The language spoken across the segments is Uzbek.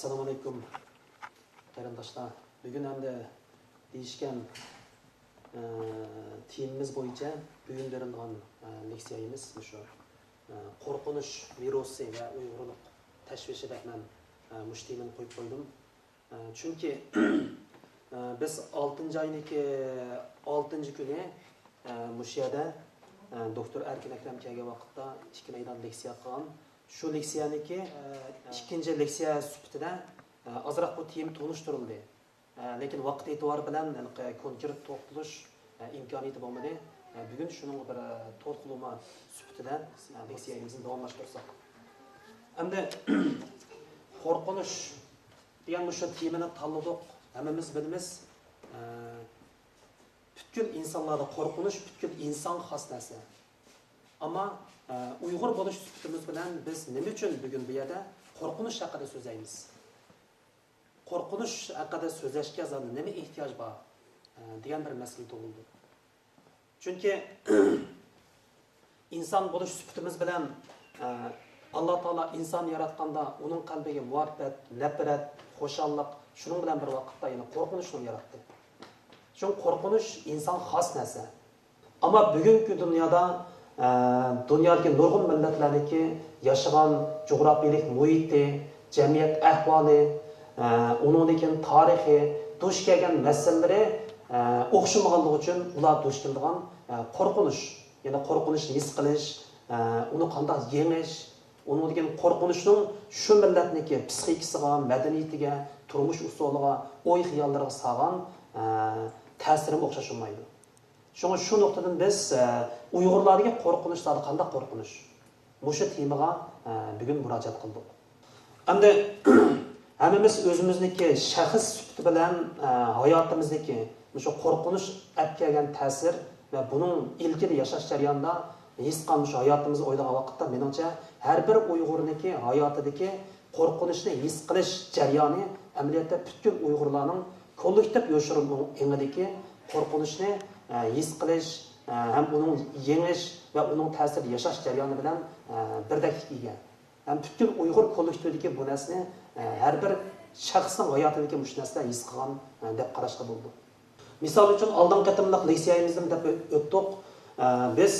Assalamu alaikum qarindoshlar. Bugun hamda deyishgan temamiz bo'yicha bugun berilgan leksiyamiz shu qo'rqinish virusi va uyg'urlik tashvishi deb men mushtimini qo'yib qo'ydim. Chunki biz 6-oyniki 6-kuni mushiyada doktor Erkin Akram kelgan vaqtda 2 maydon leksiya qilgan. Şu leksiyaniki ikkinchi leksiya sifatida azroq bu tema tunishtirildi. Lekin vaqt e'tibori bilan konkret to'xtalish imkoniyati bo'lmadi. Bugun shuning bir to'xtalma sifatida leksiyamizni davomlashtirsak. Endi qo'rqinish degan shu temani tanladik. Hammamiz bilamiz. Bütün insonlarda qo'rqinish bütün inson xos narsa. Ammo Uyg'ur bo'lish sifatimiz bilan biz nima uchun bugun bu yerda qo'rqinish haqida so'zlaymiz? Qo'rqinish haqida so'zlashga zalda nima ehtiyoj bor degan bir masala tug'ildi. Chunki inson bo'lish sifatimiz bilan Alloh taolo inson yaratganda uning qalbiga muhabbat, nafrat, xushallik shuning bilan bir vaqtda yana qo'rqinishni yaratdi. Chunki qo'rqinish inson xos narsa. Ammo bugungi dunyoda dünyadaki nurg'un millatlarniki yaşagan coğrafiyalik muhiti, cemiyet ahvoli, uningdan tarixi, duch kelgan masalaları o'xshamaganligi uchun ular duch kelgan qo'rqinish, ya'ni qo'rqinishni his qilish, uni qanday yengish, uningdan qo'rqinishning shu millatniki psixikasiga, madaniyatiga, turmush usuliga, o'y xayollariga solgan ta'siri o'xshashmaydi. Şuna şu noktadan biz Uyg'urlarga qo'rqinishlarni qanday qo'rqinish? Mushu temaga bugun murojaat qildik. Endi hammamiz o'zimizniki shaxs sifati bilan hayotimizdagi shu qo'rqinish olib kelgan ta'sir va buning ilgari yashash jarayonida his qilgan hayotimizni o'ylagan vaqtda menimcha har bir Uyg'urniki hayotidagi qo'rqinishni his qilish jarayoni amaliyotda bütün Uyg'urlarning kollektiv yo'shiruv engidagi qo'rqinishni his qilish ham uning yengish va uning ta'siri yashash jarayoni bilan birdakligiga ham bütün Uyg'ur kollektividagi bu narsani har bir shaxsning hayotidagi mush narsalar his qilgan deb qarashga bo'ldi. Misol uchun oldingi qatimliq leksiyamizda deb o'tdik. Biz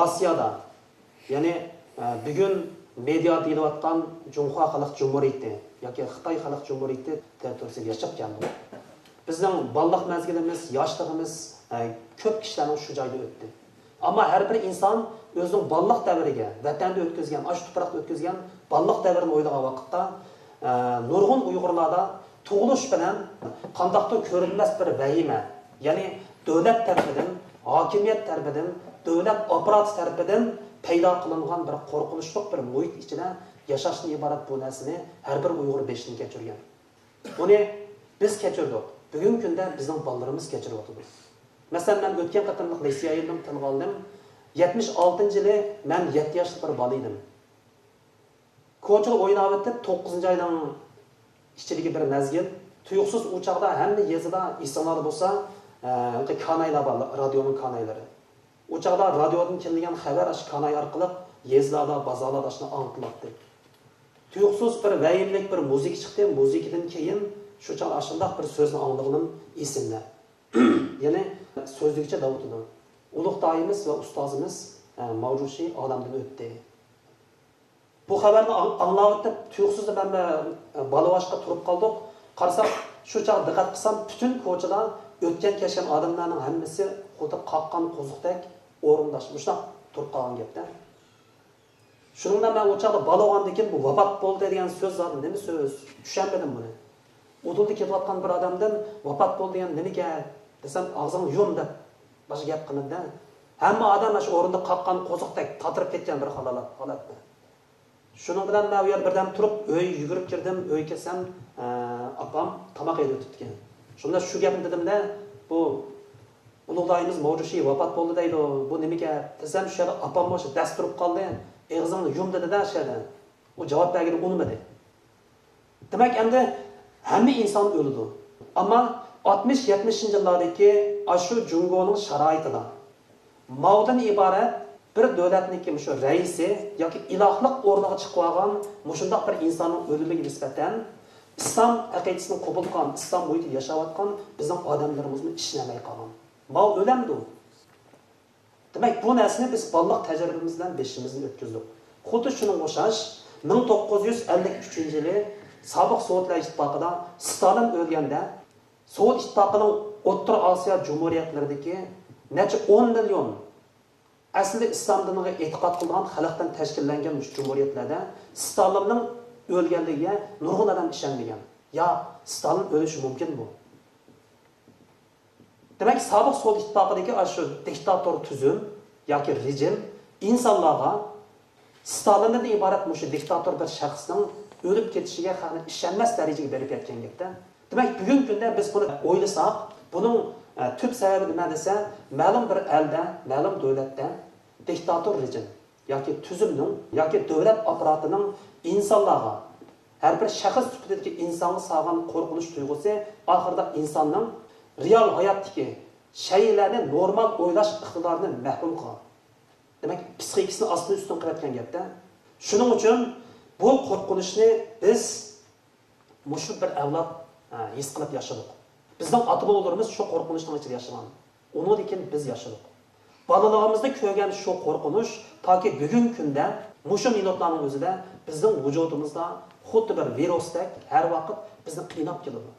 Osiyoda, ya'ni bugun media deyilayotgan Jumhur Xalq Jumhuriyati yoki Xitoy Xalq Jumhuriyati territoriyasida yashab keldik. Bizning balliq mezgilimiz, yoshligimiz ko'p kishilarning shu joyda o'tdi. Ammo har bir inson o'zining balliq davriga, vatanda o'tkazgan, osh tuproqda o'tkazgan balliq davrini o'ylagan vaqtda nurg'un Uyg'urlarda tug'ilish bilan qandoqdir ko'rinmas bir vahima, ya'ni davlat tarafidan, hokimiyat tarafidan, davlat apparati tarafidan paydo qilingan bir qo'rqinchli bir muhit ichida yashashni iborat bu narsani har bir Uyg'ur beshidan kechirgan. Buni biz kechirdik. Bugun kunda bizning bolalarimiz kechirib o'tadi. Masalan, men o'tgan qatimliq leksiyamdan tilga oldim. 76-yili men 7 yoshli bir bola edim. Ko'chada o'ynab o'tib 9-oyning ichidagi bir mazgil, tuyuqsiz u chaqda hamma yezida insonlar bo'lsa, kanaylar bor, radioning kanaylari. U chaqda radiodan kelgan xabar ash kanay orqali yezlarda, bozorlarda shuni anglitdi. Tuyuqsiz bir vahimlik bir musiqa chiqdi, musiqidan keyin şu çağ aşındaq bir sözünü anlığının isimle. Yani sözlükçe Davut'un. Uluq dayımız ve ustazımız Mavrushi adamdan öttü. Bu haberi anlatıp tuyuqsuz da ben Balavaşqa turib qaldık. Qarasaq şu çağ diqqat qilsam bütün ko'chalar o'tgan kechgan odamlarning hammasi xuddi qaqqan qo'ziqdek o'rinlashib turib qolgan gapda. Shuningdan men o'chaqda balavandikin bu vafot bo'ldi degan so'z zot nima so'z? Tushunmadim buni. O'tulda ketayotgan bir odamdan vafot bo'ldi degan nima gap desam og'zing yum deb boshqa gap qilindi. Hamma odam shu o'rinda qaqqan qo'ziqdek tatirib ketgan bir holatda. Shuning bilan men u yer birdan turib uy yugurib kirdim. Uy kelsam opam tomoq yeb o'tibdi. Shunda shu gapni dedimda, bu ulug'dayimiz Mavrushi vafot bo'ldi deydi. Bu nima gap desam, shu yerda opam o'sha dast turib qoldi. Og'zingni yum dedi-da shu yerda. U javob bergani unmadi. Demak, endi hamma inson o'ladi. Ammo 60-70 yillardagi ashu Jungoning sharoitida Mavdan iborat bir davlatniki shu raisi yoki ilohlik o'rniga chiqib olgan mushundoq bir insonning o'limiga nisbatan islom aqidasini qabul qilgan, islom bo'yicha yashayotgan bizning odamlarimizni ishlamay qolgan. Mal o'lamdi. Demak, bu narsani biz balliq tajribamiz bilan beshimizni o'tkazdik. Xuddi shuning o'xshash 1953-yili sobiq Sovetlar ittifoqida Stalin o'lganda Sovet ittifoqining O'rta Osiyo jumhuriyatlaridagi necha 10 million aslida islom diniga e'tiqod qilgan xalqdan tashkillangan bu jumhuriyatlarda Stalinning o'lganligiga nurg'un odam ishonmagan. Ya Stalin o'lishi mumkin bu. Demak, sobiq Sovet ittifoqidagi shu diktator tuzum yoki rejim insonlarga Stalindan iborat mushu diktator bir shaxsning o'lib ketishiga hali ishonmas darajaga berib ketgan gapda. Demak, bugungi kunda biz buni o'ylasak, buning tüp sababi nima desa, ma'lum bir elda, ma'lum davlatda diktator rejim yoki tuzumning yoki davlat apparatining insonlarga har bir shaxs sifatidagi insonga sog'an qo'rqinish tuyg'usi oxirida insonning real hayotdagi shaylarni normal o'ylash iqtidorini mahrum qilgan. Demak, psixikasini asli ustun qilayotgan gapda. Shuning uchun bu qo'rqinishni biz mushu bir avlod his qilib yashadik. Bizning ota-bobolarimiz shu qo'rqinishning ichida yashagan. Uni lekin biz yashadik. Bolaligimizda ko'rgan shu qo'rqinish toki bugungi kunda mushu minutlarning o'zida bizning vujudimizda xuddi bir virusdek har vaqt bizni qiynab keladi.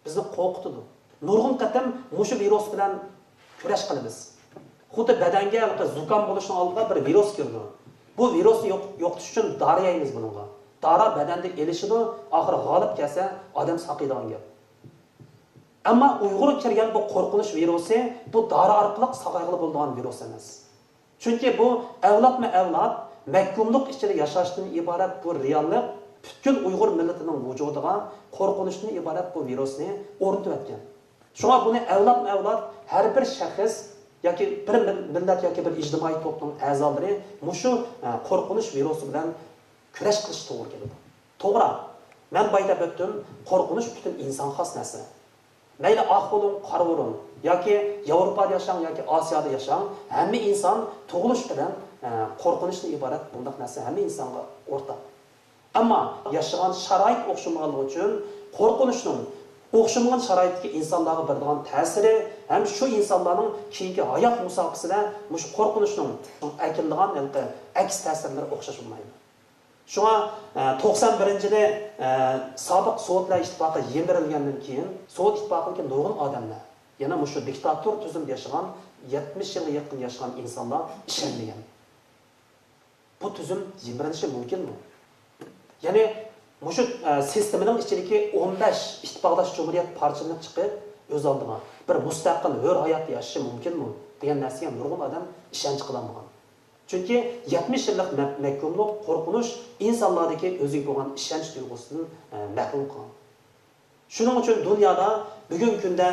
Bizni qo'rqitadi. Nurg'un qatam mushu virus bilan kurash qilamiz. Xuddi badanga zukam bo'lishning oldiga bir virus kirdi. Bu virusni yo'qotish uchun dori yeymiz bunga. Dori badanda elishini oxiri g'olib kelsa odam saqiydigan gap. Ammo Uyg'ur kirgan bu qo'rqinish virusi bu dori orqali saqayg'ili bo'lgan virus emas. Chunki bu avlod mahkumlik ichida yashashdan iborat bu reallik bütün Uyg'ur millatining vujudiga qo'rqinishdan iborat bu virusni o'rnatib o'tgan. Shunga buni avlod har bir shaxs yoki bir millat yoki bir ijtimoiy to'plam a'zolari mushu qo'rqinish virusi bilan kurash qilish to'g'ri keladi. To'g'ri. Men bayda o'tdim, qo'rqinish butun inson xos narsa. Mayli oq bo'ling, qora bo'ling yoki Yevropada yashang yoki Osiyoda yashang, hamma inson tug'ilish bilan qo'rqinishdan iborat bunday narsa hamma insonga o'rtaq. Ammo yashagan sharoit o'xshamaganligi uchun qo'rqinishning o'xshamagan sharoitdagi insonlarga beradigan ta'siri ham shu insonlarning keyingi hayot musobaqasida mush qo'rqinishning akildigan aks ta'sirlari o'xshash bo'lmaydi. Shunga 91-yilda sobiq Sovetlar ittifoqi yemirilgandan keyin Sovet ittifoqiga nurg'un odamlar, yana mushu diktator tuzumda yashagan 70 yilga yaqin yashagan insonlar ishonmagan. Bu tuzum yemirilishi mumkinmi? Ya'ni mushu sistemaning ichidagi 15 ittifoqdosh jumhuriyat parchalanib chiqib, o'z oldiga bir mustaqil hur hayot yashashi mumkinmi degan narsaga nurg'un odam ishonch qilolmagan. Chunki 70 yillik mahkumlik, qo'rqinish insonlardagi o'ziga bo'lgan ishonch tuyg'usidan mahrum qilgan. Shuning uchun dunyoda bugungi kunda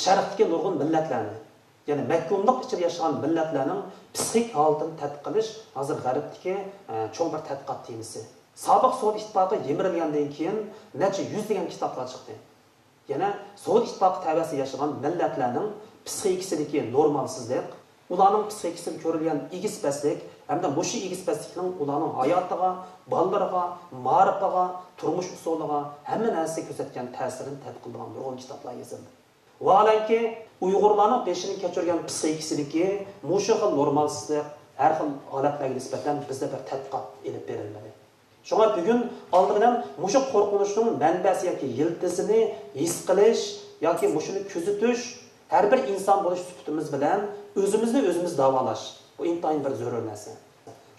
sharqdagi nurg'un millatlarni, ya'ni mahkumlik ichida yashagan millatlarning psixik holatini tadqiq qilish hozir g'arbdagi cho'ng bir tadqiqot temasi. Sobiq Sovet ittifoqi yemirilgandan keyin necha yuz degan kitoblar chiqdi. Yana Sovet ittifoqi tavasida yashagan millatlarning psixikasidagi normalsizlik, ularning psixikasida ko'rilgan egispaslik hamda mushu egispaslikning ularning hayotiga, bolalariga, ma'rifiga, turmush usuliga hamma narsaga ko'rsatgan ta'sirini tadqiq qilgan nurg'un kitoblar yozildi. Vaholanki Uyg'urlarning peshining kechirgan psixikasidagi mushu xil normalsizlik har xil holatlarga nisbatan bizda bir tadqiqot elib berilmadi. Shunga bugun oldindan mushu qo'rqinishning manbasi yoki yiltizini his qilish yoki mushuni kuzatish har bir inson bo'lish sifatimiz bilan o'zimizni o'zimiz davolash bu intayin bir zarur narsa.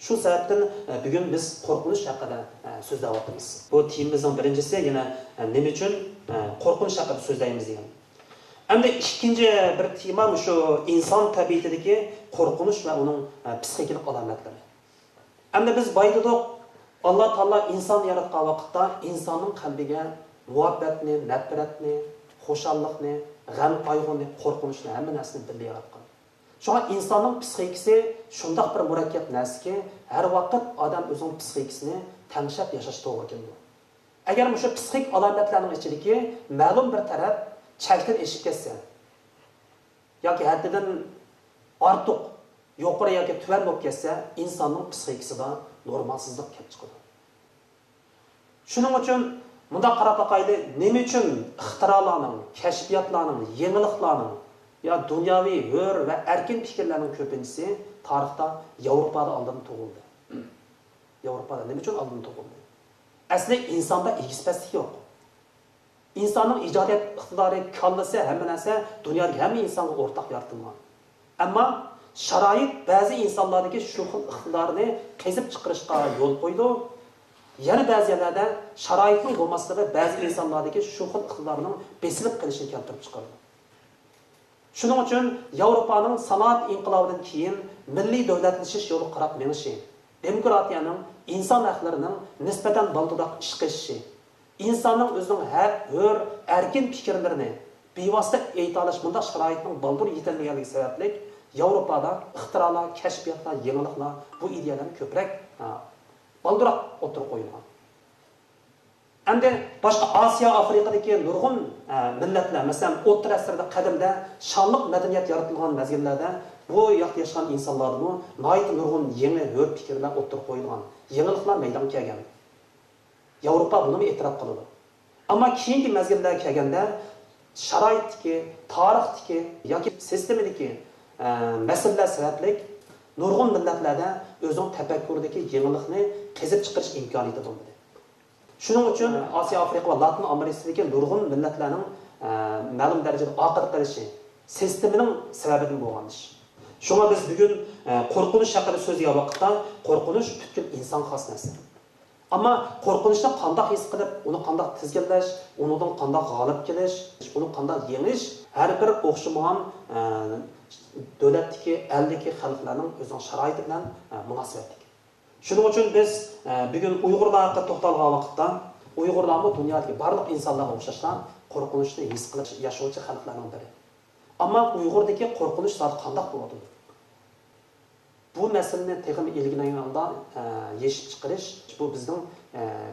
Shu sababdan bugun biz qo'rqinish haqida so'zlayapmiz. Bu temamizning birinchisi yana nima uchun qo'rqinish haqida so'zlaymiz degan. Hamda ikkinchi bir tema shu inson tabiatidagi qo'rqinish va uning psixik alomatlari. Hamda biz baydadoq Alloh taolo inson yaratgan vaqtda insonning qalbiga muhabbatni, nafratni, xushallikni, g'am qayg'uni, qo'rqinishni hamma narsani birga yaratgan. Shunga insonning psixikasi shundoq bir murakkab narsaki, har vaqt odam o'zining psixikasini tanishib yashash to'g'ri keladi. Agar o'sha psixik alomatlarning ichidagi ma'lum bir taraf chakdan eshib ketsa yoki haddidan ortiq yuqori yoki tuvan bo'lib ketsa, insonning psixikasida normalsizlik kelib chiqadi. Shuning uchun bunda qarab boqaylik, nima uchun ixtirolarning, kashfiyotlarning, yangiliklarning ya dunyoviy hur va erkin fikrlarning ko'pinchisi tarixda Yevropada oldin tug'ildi. Yevropada nima uchun oldin tug'ildi? Asli insonda egizpaslik yo'q. İnsanın icadiyat iqtidori, kallasi, hamma narsa dunyodagi hamma insonga o'rtaq yaratilgan. Ammo sharoit ba'zi insonlardagi shu xil iqtidorni qezib chiqarishga yo'l qo'ydi. Yana ba'zi yerlarda sharoitning bo'lmasligi ba'zi insonlardagi shu xil iqtidorning besilib qolishini keltirib chiqardi. Shuning uchun Yevropaning sanoat inqilobidan keyin milliy davlatlashish yo'li qarab menishi, demokratiyaning, inson haqlarining nisbatan baldudoq ish qilishishi, insonning o'zining hur, erkin fikrlarini bevosita ayta olish bunday sharoitning baldur yetilmaganligi sababli Yevropada ixtirolar, kashfiyotlar, yangiliklar bu ideyalarni ko'proq balduroq o'tirib qo'yilgan. Endi boshqa Osiyo, Afrikadagi nurg'un millatlar, masalan, o'rta asrda qadimda shonliq madaniyat yaratilgan mazgillarda bu yoqda yashagan insonlarning noyat nurg'un yangi hur fikrlar o'tirib qo'yilgan, yangiliklar maydonga kelgan. Yevropa buni e'tirof qiladi. Ammo keyingi mazgillarga kelganda sharoitdagi, tarixdagi yoki sistemadagi masalalar sababli nurg'un millatlarda o'zining tafakkuridagi yangilikni qezib chiqarish imkoniyati bo'ldi. Shuning uchun Osiyo, Afrika va Latin Amerikadagi nurg'un millatlarning ma'lum darajada oqib qolishi sistemining sababidan bo'lgan ish. Shunga biz bugun qo'rqinish haqida so'zlayotgan vaqtda qo'rqinish butkul inson xos narsa. Ammo qo'rqinishni qanday his qilib, uni qanday tizginlash, unidan qanday g'olib kelish, uni qanday yengish har bir o'xshamagan davlatdagi, eldagi xalqlarning o'zining sharoiti bilan munosabatli. Shuning uchun biz bugun Uyg'urlarga to'xtalgan vaqtda Uyg'urlarmi dunyodagi barliq insonlarga o'xshashdan qo'rqinishni his qilib yashovchi xalqlarning biri. Ammo Uyg'urdagi qo'rqinish zot qanday bo'ladi? Bu masalani texnik ilgilanganda yechib chiqarish bu bizning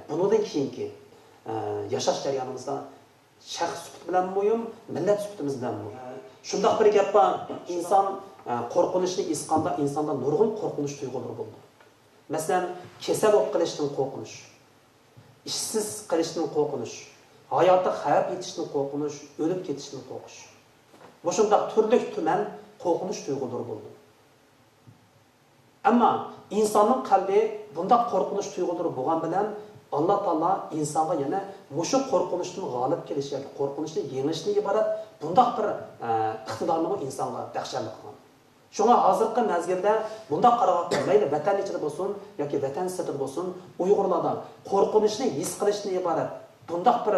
bundan keyingi yashash jarayonimizda shaxs sifat bilan muhim, millat sifatimiz bilan muhim. Shundoq bir gap bor, inson qo'rqinishni his qilganda insonda nurg'un qo'rqinish tuyg'ulari bo'ldi. Masalan, kasal bo'lib qolishdan qo'rqinish, ishsiz qolishdan qo'rqinish, hayotda xavf yetishdan qo'rqinish, o'lib ketishdan qo'rqish. Bu shundoq turli tuman qo'rqinish tuyg'ulari bo'ldi. Ammo insonning qalbi bunda qo'rqinish tuyg'ulari bo'lgan bilan Alloh taolo insonga yana mushu qo'rqinishdan g'olib kelish yoki qo'rqinishni yengishdan iborat bundaq bir iqtidorni insonga baxshanlik qilgan. Shunga hozirgi mazgilda bunda qaraganda mayli vatan ichida bo'lsin yoki vatan sirtida bo'lsin, Uyg'urlarda qo'rqinishni his qilishdan iborat bundaq bir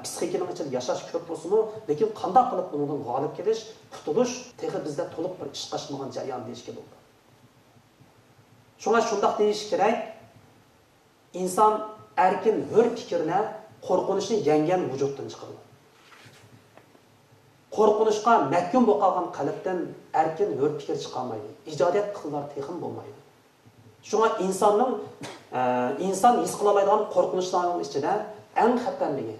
psixikaning ichida yashash ko'p bo'lsin-u, lekin qanday qilib undan g'olib kelish, qutulish texi bizda to'liq bir ish qashmagan jarayon deyishga bo'ladi. Shunga shundoq deyish kerak. İnson erkin hur fikrni qo'rqinishni yengan vujuddan chiqadi. Qo'rqinishga mahkum bo'lib qolgan qalbdan erkin hur fikr chiqolmaydi. Ijodiyat iqtidori texim bo'lmaydi. Shunga inson his qila oladigan qo'rqinishlarning ichida eng xatarligi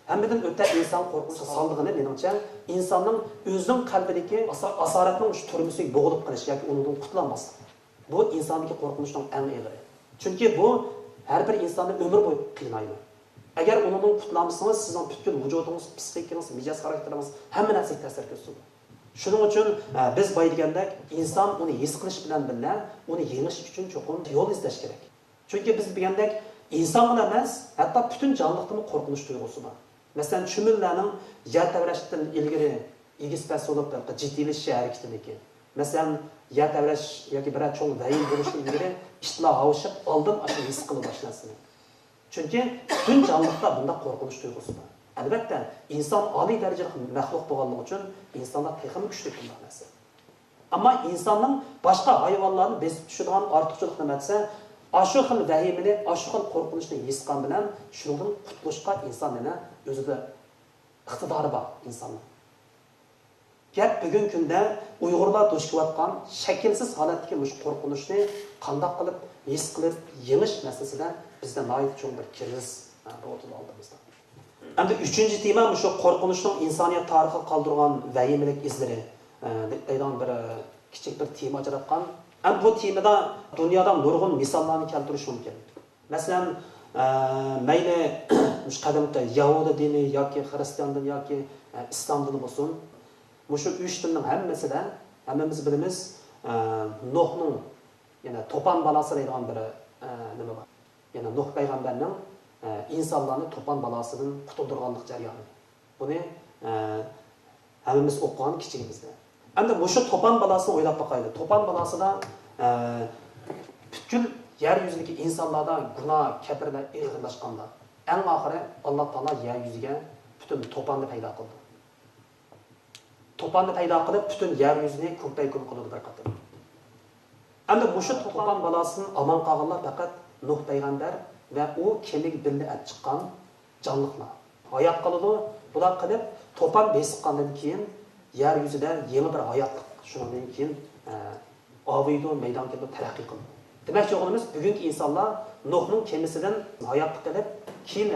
hammadan o'ta inson qo'rqinishi soldig'ini menimcha insonning o'zining qalbidagi asoratning shu turmisiga bo'g'ilib qolish yoki undan qutulolmaslik. Bu insondagi qo'rqinishning eng og'iri. Chunki bu har bir insonni umr bo'yi qiynaydi. Agar undan qutulolmasangiz, sizning butkul vujudingiz, psixikangiz, mijoz xarakteringiz hamma narsaga ta'sir ko'rsatadi. Shuning uchun biz boydigandek inson uni his qilish bilan birga uni yengish uchun cho'qim yo'l izlash kerak. Chunki biz bilgandek inson emas, hatto butun jonliqning qo'rqinish tuyg'usi bor. Masalan, chumillarning yer tavrashdan ilgari egizpas bo'lib jiddiylashish harakatidagi. Masalan, yer tavrash yoki bir cho'ng vayin bo'lishdan ilgari ishtiloq havishib oldin ashuni his qila boshlasin. Chunki butun jonliqda bunda qo'rqinish tuyg'usi bor. Albatta, inson oliy darajada maxluq bo'lganligi uchun insonda texnik kuchli bunday narsa. Ammo insonning boshqa hayvonlarni besib tushirgan ortiqchilik nima desa, ashu xil vahimani, ashu xil qo'rqinishni his qilgan bilan shundan qutulishga inson yana o'zida iqtidori bor insonning. Gap bugun kunda Uyg'urlar duch kelayotgan shaklsiz holatdagi mush qo'rqinishni qanday qilib his qilib yengish masalasida bizda noyat cho'ng bir kriz bo'tib oldimizda. Endi 3-chi tema shu qo'rqinishning insoniyat tarixi qoldirgan vahimelik izlari deydigan bir kichik bir tema ajratgan. Ham bu temada dunyodan nurg'un misollarni keltirish mumkin. Masalan, mayli mush qadimda Yahudi dini yoki Xristian dini yoki Islom dini bo'lsin, mushu 3 dinning hammasida hammamiz bilamiz, Nuhning, yana to'pon balasi deydigan bir nima bor. Yana Nuh payg'ambarning insonlarni to'pon balasidan qutuldirganlik jarayoni. Buni hammamiz o'qigan kichigimizda. Endi mushu to'pon balasini o'ylab boqaylik. To'pon balasida butkul yer yuzidagi insonlarda gunoh, kafirlar ig'irlashganda, eng oxiri Alloh taolo yer yuziga butun to'ponni paydo qildi. To'ponni paydo qilib, butun yer yuzini kun qildi bir qator. Endi mushu to'pon balasini omon qolganlar faqat Nuh payg'ambar va u kemik birga olib chiqqan jonliqlar. Hayot qoldi. Bular qilib to'pon besiqqandan keyin yer yuzida yangi bir hayotlik shundan keyin aviydo maydon kelib taraqqiy qildi. Demakchi o'g'limiz bugungi insonlar Nuhning kemisidan hayotlik qilib keyin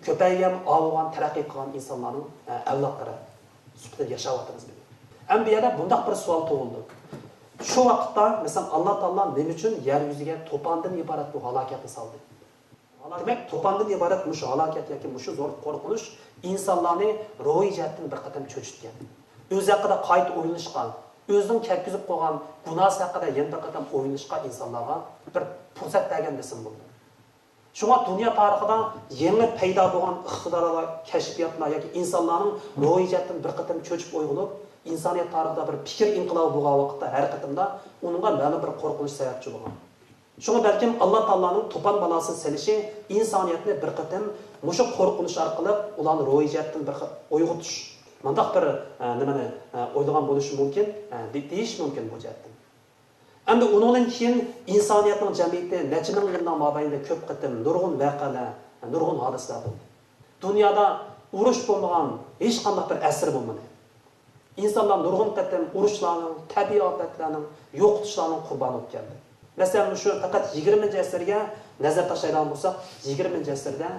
ko'paygan, avg'an, taraqqiy qilgan insonlarning avlodlari sifatida yashayapmiz biz. Ham bu yerda bunday bir savol tug'ildi. Shu vaqtda mesela Alloh taolo nima uchun yer yuziga to'pondan iborat bu halokatni soldi? Demak, to'pondan iborat mush halokat yoki mush zo'r qo'rqinish insonlarni ruhiy jihatdan bir qadam cho'chitgan. O'z haqida qayta o'ylashgan, o'zining ketkizib qo'ygan gunoh haqida yana bir qadam o'ylashga insonlarga bir fursat bergan desam bo'ldi. Shunga dunyo tarixida yangi paydo bo'lgan iqtidorlar, kashfiyotlar yoki insonlarning ruhiy jihatdan bir qadam cho'chib o'yg'ilib, insoniyat tarixida bir fikr inqilobi bo'lgan vaqtda har qatimda uningga ma'lum bir qo'rqinish sababchi bo'lgan. Shunga balkim Alloh taoloning to'pon balasini selishi insoniyatni bir qatam mushu qo'rqinish orqali ularni ruhiy jihatdan bir uyg'otish, mundaq bir nimani o'ylagan bo'lishi mumkin, deyish mumkin bu jihatdan. Endi undan keyin insoniyatning jamiyati necha ming yildan mobaynida ko'p qatam nurg'un voqealar, nurg'un hodisalar bo'ldi. Dunyoda urush bo'lmagan hech qanday bir asr bo'lmadi. İnsanlar nurg'un qatam urushlarning, tabiiy ofatlarning, yo'qotishlarning qurboni bo'lib keldi. Masalan, shu faqat 20-asrga nazar tashlaydigan bo'lsak, 20-asrda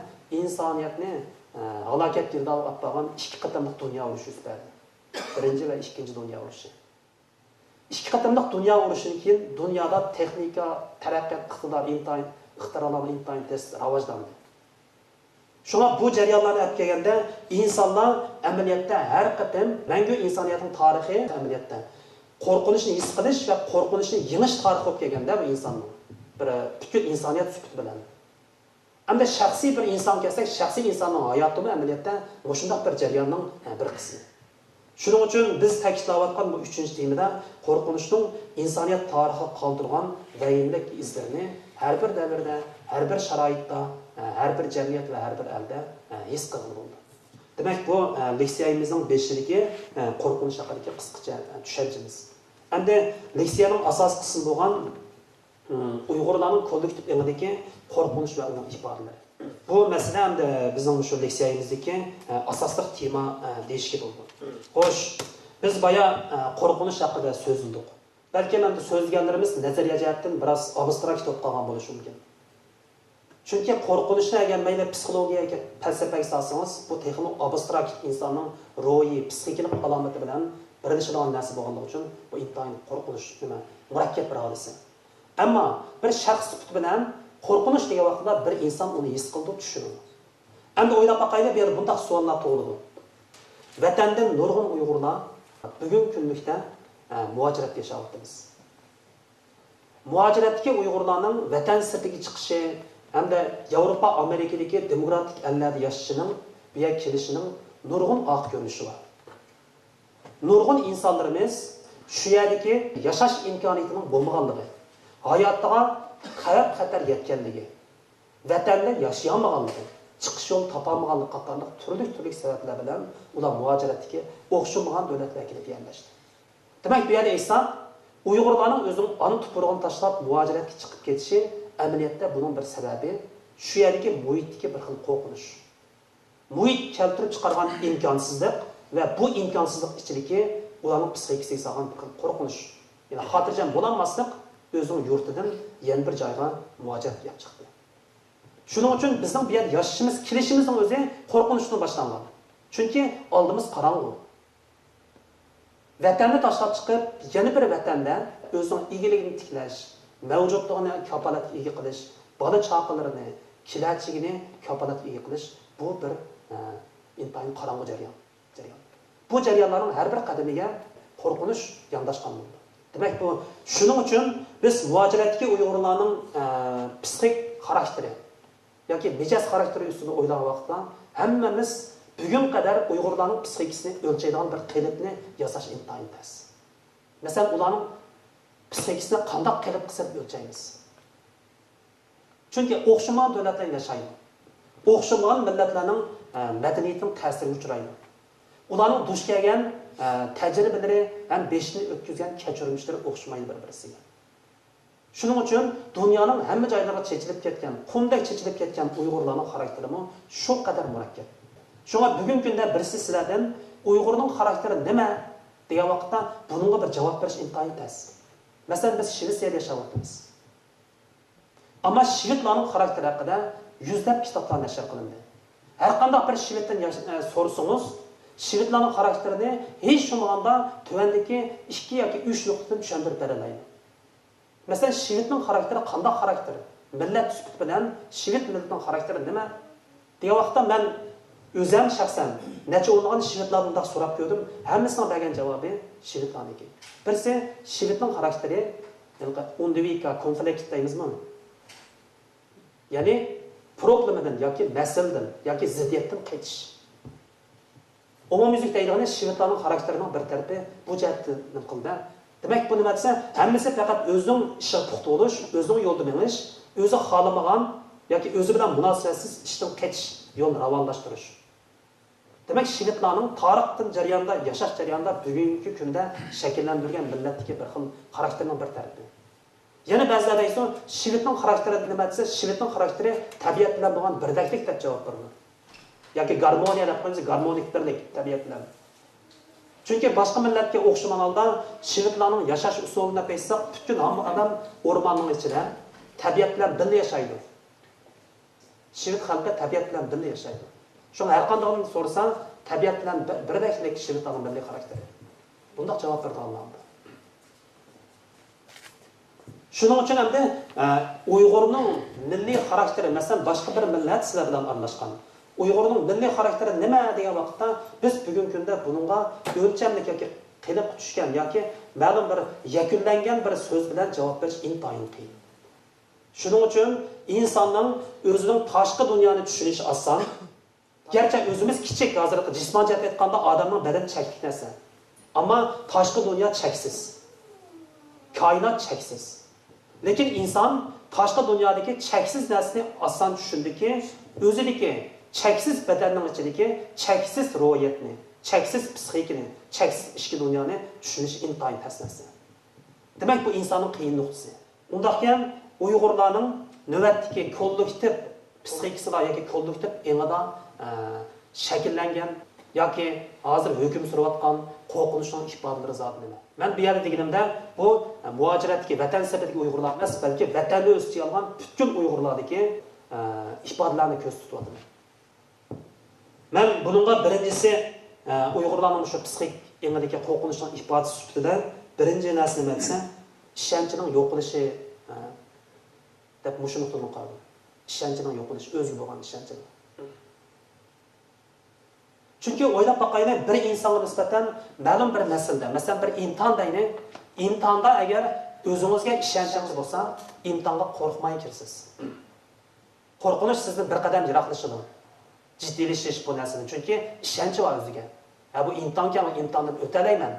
insoniyatni halokatga yo'l olib qo'ygan ikki qatamliq dunyo urushi yuz berdi. Birinchi va ikkinchi dunyo urushi. Ikki qatamliq dunyo urushidan keyin dunyoda texnika, taraqqiyot, iqtidor, intayin, ixtirolar intayin tez rivojlandi. Shunga bu jarayonlarni olib kelganda insonlar amaliyotda har qatam mangu insoniyatning tarixi amaliyotda qo'rqinishni his qilish va qo'rqinishni yengish tarixi bo'lib kelganda bu insonning bir butkul insoniyat sifati bilan. Hamda shaxsiy bir inson kelsak, shaxsiy insonning hayoti amaliyotda shunday bir jarayonning bir qismi. Shuning uchun biz ta'kidlayotgan bu 3-temada qo'rqinishning insoniyat tarixiga qoldirgan vahimlik izlarini har bir davrda, har bir sharoitda, har bir jamiyat va har bir elda his qilgan bo'ldi. Demak, bu leksiyamizning 5-ligi qo'rqinish haqidagi qisqacha tushunchamiz. Endi leksiyaning asosiy qismi bo'lgan Uyg'urlarning kollektiv engidagi qo'rqinish va uning ifodalari. Bu masala endi bizning shu leksiyamizdagi asosli tema deyishga bo'ldi. Xo'sh, biz boya qo'rqinish haqida so'zladik. Balki endi so'zlaganlarimiz nazariya jihatdan biroz abstrakt bo'lib qolgan bo'lishi mumkin. Chunki qo'rqinishni agar mayli psixologiyaga, falsafaga solsangiz, bu texnik abstrakt insonning ruhiy, psixik alomati bilan birlashadigan narsa bo'lganligi uchun bu intayin qo'rqinish nima, murakkab bir hodisa. Ammo bir shaxs sifati bilan qo'rqinish degan vaqtda bir inson uni his qildi, tushunadi. Endi o'ylab boqaylik, bu yerda bunday savollar tug'iladi. Vatandan nurg'un Uyg'urlar bugun kunlikda muhojirat yashayapmiz. Muhojiratga Uyg'urlarning vatan sirtiga chiqishi hamda Yevropa, Amerikadagi demokratik ellarda yashashining bu yerga kelishining nurg'un oq ko'rinishi bor. Nurg'un insonlarimiz shu yerdagi yashash imkoniyatining bo'lmaganligi, hayotiga xavf-xatar yetganligi, vatanda yashayolmaganligi, chiqish yo'l topolmaganligi qatorliq turli sabablar bilan ular muhojiratga o'xshamagan davlatlarga kelib yerlashdi. Demak, bu yerda esa Uyg'urlarning o'zining ona tuprog'ini tashlab muhojiratga chiqib ketishi amaliyotda buning bir sababi shu yerdagi muhitdagi bir xil qo'rqinish. Muhit keltirib chiqargan imkonsizlik va bu imkonsizlik ichidagi ularning psixikasiga solgan bir xil qo'rqinish. Ya'ni xotirjam bo'lolmaslik o'zining yurtidan yana bir joyga muhojirat qilib chiqdi. Shuning uchun bizning bu yerda yashashimiz, kelishimizning o'zi qo'rqinishdan boshlangan. Chunki oldimiz qorong'u. vatanni tashlab chiqib, yana bir vatanda o'zining egiligini tiklash, mavjudligini kapolatga ega qilish, bola chaqalarini, kelajagini kapolatga ega qilish bu bir intayin qorong'u jarayon. Bu jarayonlarning har bir qadamiga qo'rqinish yondashgan bo'ldi. Demak, bu shuning uchun biz muhojiratga Uyg'urlarning psixik xarakteri yoki mijoz xarakteri ustida o'ylagan vaqtda hammamiz bugun qadar Uyg'urlarning psixikasini o'lchaydigan bir qilibni yasash intayin tez. Masalan, ularning psixikasini qanday qilib qilib o'lchaymiz? Chunki o'xshamagan davlatlar yashaydi. O'xshamagan millatlarning madaniyatining ta'siriga uchraydi. Ularning duch kelgan tajribalari ham beshni o'tkazgan kechirmishlari o'xshamaydi bir-birisiga. Shuning uchun dunyoning hamma joylariga chechilib ketgan, qumdek chechilib ketgan Uyg'urlarning xarakteri shu qadar murakkab. Shunga bugungi kunda birisi sizlardan Uyg'urning xarakteri nima degan vaqtda bunga bir javob berish intayin tez. Masalan, biz Shvetsiyada yashayapmiz. Ammo shvedlarning xarakteri haqida yuzlab kitoblar nashr qilindi. Har qanday bir shveddan so'rasangiz, shvedlarning xarakterini hech bo'lmaganda tuvandagi 2 yoki 3 nuqtadan tushuntirib beradi. Masalan, shvedning xarakteri qanday xarakter? Millat sifati bilan shved millatining xarakteri nima? degan vaqtda men o'zim shaxsan necha o'nlagan shvedlardan so'rab ko'rdim. Hammasining bergan javobi shvedlarniki. Birisi shvedning xarakteri, ya'ni undvika konflikt deymizmi? Ya'ni problemadan yoki masaladan yoki ziddiyatdan qaytish. Umumyüzlük deyilgani shvedlarning xarakterining bir tarafi bu jihatdan qildi. Demak, bu nima desa, hammasi faqat o'zining ishi puxta bo'lish, o'zining yo'lda menish, o'zi xohlamagan yoki o'zi bilan munosabatsiz ishdan qaytish yo'lni ravonlashtirish. Demak, shvedlarning tarixdan jarayonda, yashash jarayonida bugungi kunda shakllantirgan millatdagi bir xil xarakterning bir tarafi. Yana ba'zilar aytsa, shvedning xarakteri nima desa, shvedning xarakteri tabiat bilan bo'lgan birdaklik deb javob beradi. Yoki garmoniya deb qo'yamiz, garmonik birlik tabiat bilan. Chunki boshqa millatga o'xshagan holda shvedlarning yashash usulini qo'ysak, butun hamma odam o'rmonning ichida tabiat bilan birga yashaydi. Shved xalqi tabiat bilan birga yashaydi. Shunga har qanday so'rasang, tabiat bilan birdaklik shvedlarning birlik xarakteri. Bunday javob berdi Alloh. Shuning uchun hamda Uyg'urning milliy xarakteri, masalan, boshqa bir millat sizlar bilan aralashgan. Uyg'urning milliy xarakteri nima degan vaqtda biz bugungi kunda buningga o'lchamlik yoki qilib tushgan yoki ma'lum bir yakunlangan bir so'z bilan javob berish intayin qiyin. Shuning uchun insonning o'zining tashqi dunyoni tushunishi oson. Garchi o'zimiz kichik, hozirgi jismoniy jihatdan aytganda odamning badani cheklik narsa. Ammo tashqi dunyo cheksiz. Koinot cheksiz. Lekin inson tashqi dunyodagi cheksiz narsani oson tushundiki, o'zidagi cheksiz badanning ichidagi cheksiz ro'yatni, cheksiz psixikani, cheksiz ichki dunyoni tushunish intayin tez narsa. Demak, bu insonning qiyin nuqtasi. Undaqkan Uyg'urlarning navbatdagi kollektiv psixikasida yoki kollektiv engida shakllangan yoki hozir hukm surayotgan qo'rqinchning ifodalari zot nima? Men bu yerda deganimda bu muhojiratga vatan sababidagi Uyg'urlar emas, balki vatanni o'ziga olgan butun Uyg'urlardagi ifodalarni ko'z tutyapman. Men buningga birinchisi Uyg'urlarning shu psixik engidagi qo'rqinchning ifodasi sifatida birinchi narsa nima desam, ishonchning yo'qolishi deb mushu nuqtani qo'ydim. Ishonchning yo'qolishi, o'ziga bo'lgan ishonchning. Chunki o'ylab boqaylik, bir insonga nisbatan ma'lum bir masalada, masalan bir imtihon deylik, imtihonda agar o'zingizga ishonchingiz bo'lsa, imtihonga qo'rqmay kirsiz. Qo'rqinish sizni bir qadam yiroqlashadi. Jiddiylashish bu narsadan. Chunki ishonchi bor o'ziga. Ha bu imtihonga, imtihondan o'talayman.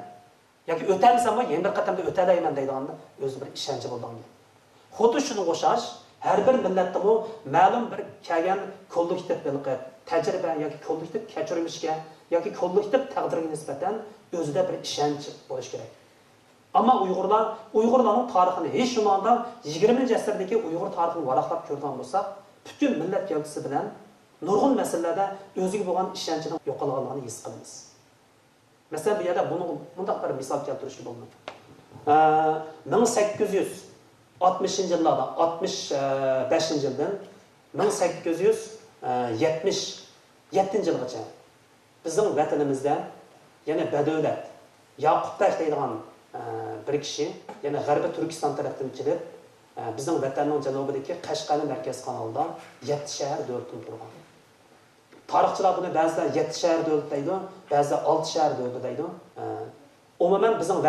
yoki o'talisam yana bir qatamda o'talayman deydiganda o'zi bir ishonchi bo'lgan. Xuddi shuni o'xshash har bir millatda bu ma'lum bir kelgan kollektiv tajriba yoki kollektiv kechirmishga yoki kollektiv taqdirga nisbatan o'zida bir ishonch bo'lish kerak. Ammo Uyg'urlarning tarixini hech shumanda 20-asrdagi Uyg'ur tarixini varaqlab ko'rgan bo'lsak, butun millat gavdasi bilan nurg'un masalalarda o'ziga bo'lgan ishonchni yo'qolganligini his qilamiz. Masalan, bu yerda bunday bir misol keltirishga bo'ladi. 1860-yillarda, 65-yildan 1877-yilgacha bizning vatanimizda yana badavlat, Yaqubbek deydigan bir kishi, ya'ni G'arbiy Turkiston tarafdan kelib, bizning vatanning janubidagi Qashqarni markaz kanalida 7 shahar davlatini qurgan. Tarixchilar buni ba'zilar 7 shahar davlat deydi, ba'zilar 6 shahar davlat deydi. Umuman bizning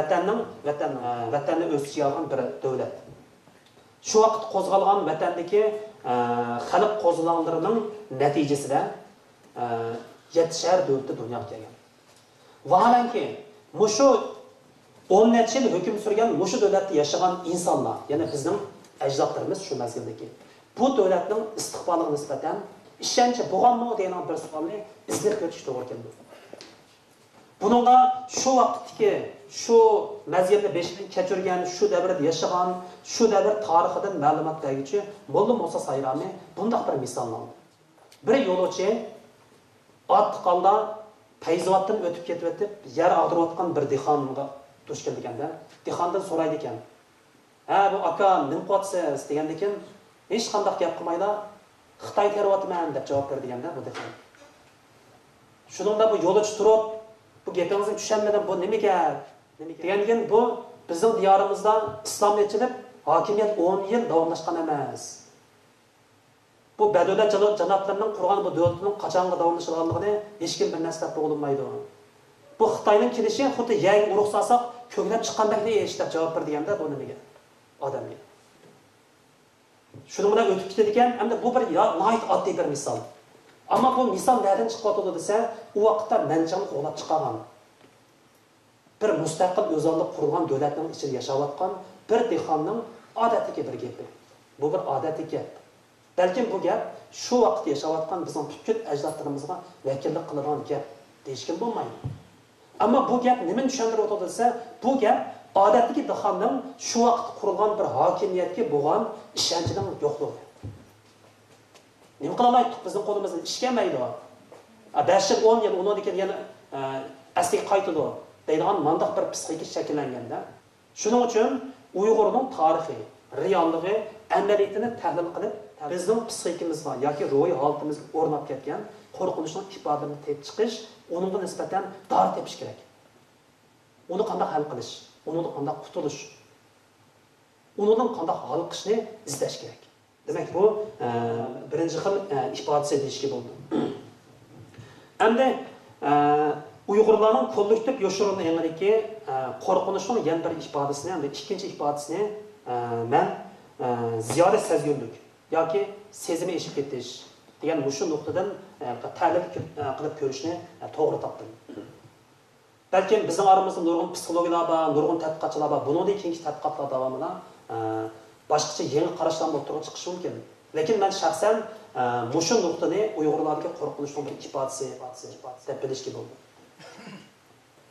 vatanni o'z ichiga olgan bir davlat. Shu vaqt qo'zg'algan vatandagi xalq qo'zg'alonlarining natijasida 7 shahar davlatda dunyoga kelgan. Vaholanki, mushu 10 necha yil hukm surgan mushu davlatda yashagan insonlar, ya'ni bizning ajdodlarimiz shu mazgildagi bu davlatning istiqboliga nisbatan ishonchi bo'lganmi degan bir savolni izlab ko'rish to'g'ri keldi. Buningga shu vaqtdagi shu mazgilda beshidan kechirgan, shu davrda yashagan, shu davr tarixidan ma'lumot beruvchi Molla Musa Sayrami bunday bir misollanadi. Bir yo'lovchi otqanda Fayzvatdan o'tib ketib, yer ag'dirayotgan bir dehqonga duch kelganda, dehqondan so'raydi ekan. "Ha, bu aka, nim qo'tsiz?" degandan keyin hech qanday gap qilmaydi, "Xitoy teryapman" deb javob berdiganda bu dehqon. Shuningda bu yo'lovchi turib, "Bu gapingizni tushunmadim, bu nima gap?" degandan bu bizning diyorimizda islomiyatchilik hokimiyat 10 yil davomlashgan emas. Bu badavlat janoblarining qurgan bu davlatning qachonga davomlashganligini hech kim bir narsa deb bo'lmaydi. Bu Xitoyning kelishi xuddi yangi urug' solsak, ko'klab chiqqandek ish deb javob berdiganda bu nimaga? Odamga. Shuni bilan o'tib ketadi ekan, hamda bu bir nihoyat oddiy bir misol. Ammo bu misol nereden chiqadi desa, u vaqtda manchani qo'lab chiqargan. Bir mustaqil o'zallik qurgan davlatning ichida yashayotgan bir dehqonning odatiga bir gapi. Bu bir odatiy gap. Balkim bu gap shu vaqtda yashayotgan bizning bütün ajdodlarimizga vakillik qiladigan gap deyishgan bo'lmaydi. Ammo bu gap nimani tushuntirib o'tadi desa, bu gap odatdagi dehqonning shu vaqt qurilgan bir hokimiyatga bo'lgan ishonchining yo'qligi. Nima qilamaydik bizning qo'limizdan ish kelmaydi. 5 yil 10 yil undan keyin yana asli qaytadi deydigan mandaq bir psixika shakllanganda. Shuning uchun Uyg'urning tarixi, realligi, amaliyatini tahlil qilib, bizning psixikimizga yoki ruhiy holatimizga o'rnab ketgan qo'rqinchning ifodalarini tepib chiqish, uningga nisbatan dori tepish kerak. Uni qanday hal qilish, undan qanday qutulish, undan qanday hal qilishni izlash kerak. Demak bu birinchi xil ifodasi deyishga bo'ldi. Endi Uyg'urlarning kollektiv yoshirin yangilikki qo'rqinchning yana bir ifodasini, endi ikkinchi ifodasini men ziyoda sezgirlik yoki sezimi eshib ketish degan shu nuqtadan tahlil qilib ko'rishni to'g'ri topdim. Balkim bizning oramizda nurg'un psixologlar bor, nurg'un tadqiqotchilar bor. Buningdan keyingi tadqiqotlar davomida boshqacha yangi qarashlar o'rtaga chiqishi mumkin. Lekin men shaxsan shu nuqtani Uyg'urlarga qo'rqinchning bir ifodasi deb bilishga bo'ldi.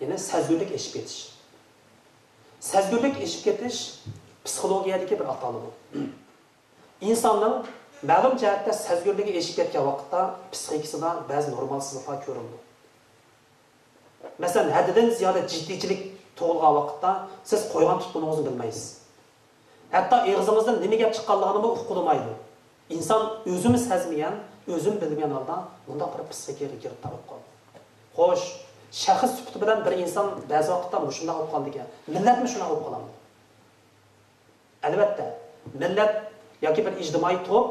Ya'ni sezgirlik eshib ketish. Sezgirlik eshib ketish psixologiyadagi bir atalimi. İnsanның ma'lum jihatda sezgirligi eshib ketgan vaqtda psixikasida ba'zi normalsizliklar ko'rindi. Masalan, haddidan ziyoda jiddiychilik tug'ilgan vaqtda siz qo'ygan tutquningizni bilmaysiz. Hatto og'zingizdan nima gap chiqqanligini uqilmaydi. İnson o'zini sezmagan, o'zini bilmagan holda bunday bir psixikaga kirib qoladi. Xo'sh, shaxs sifati bilan bir inson ba'zi vaqtda shunday bo'lib qoldi ekan. Millatmi shunday bo'lib qoladi? Albatta, millat yoki bir ijtimoiy to'p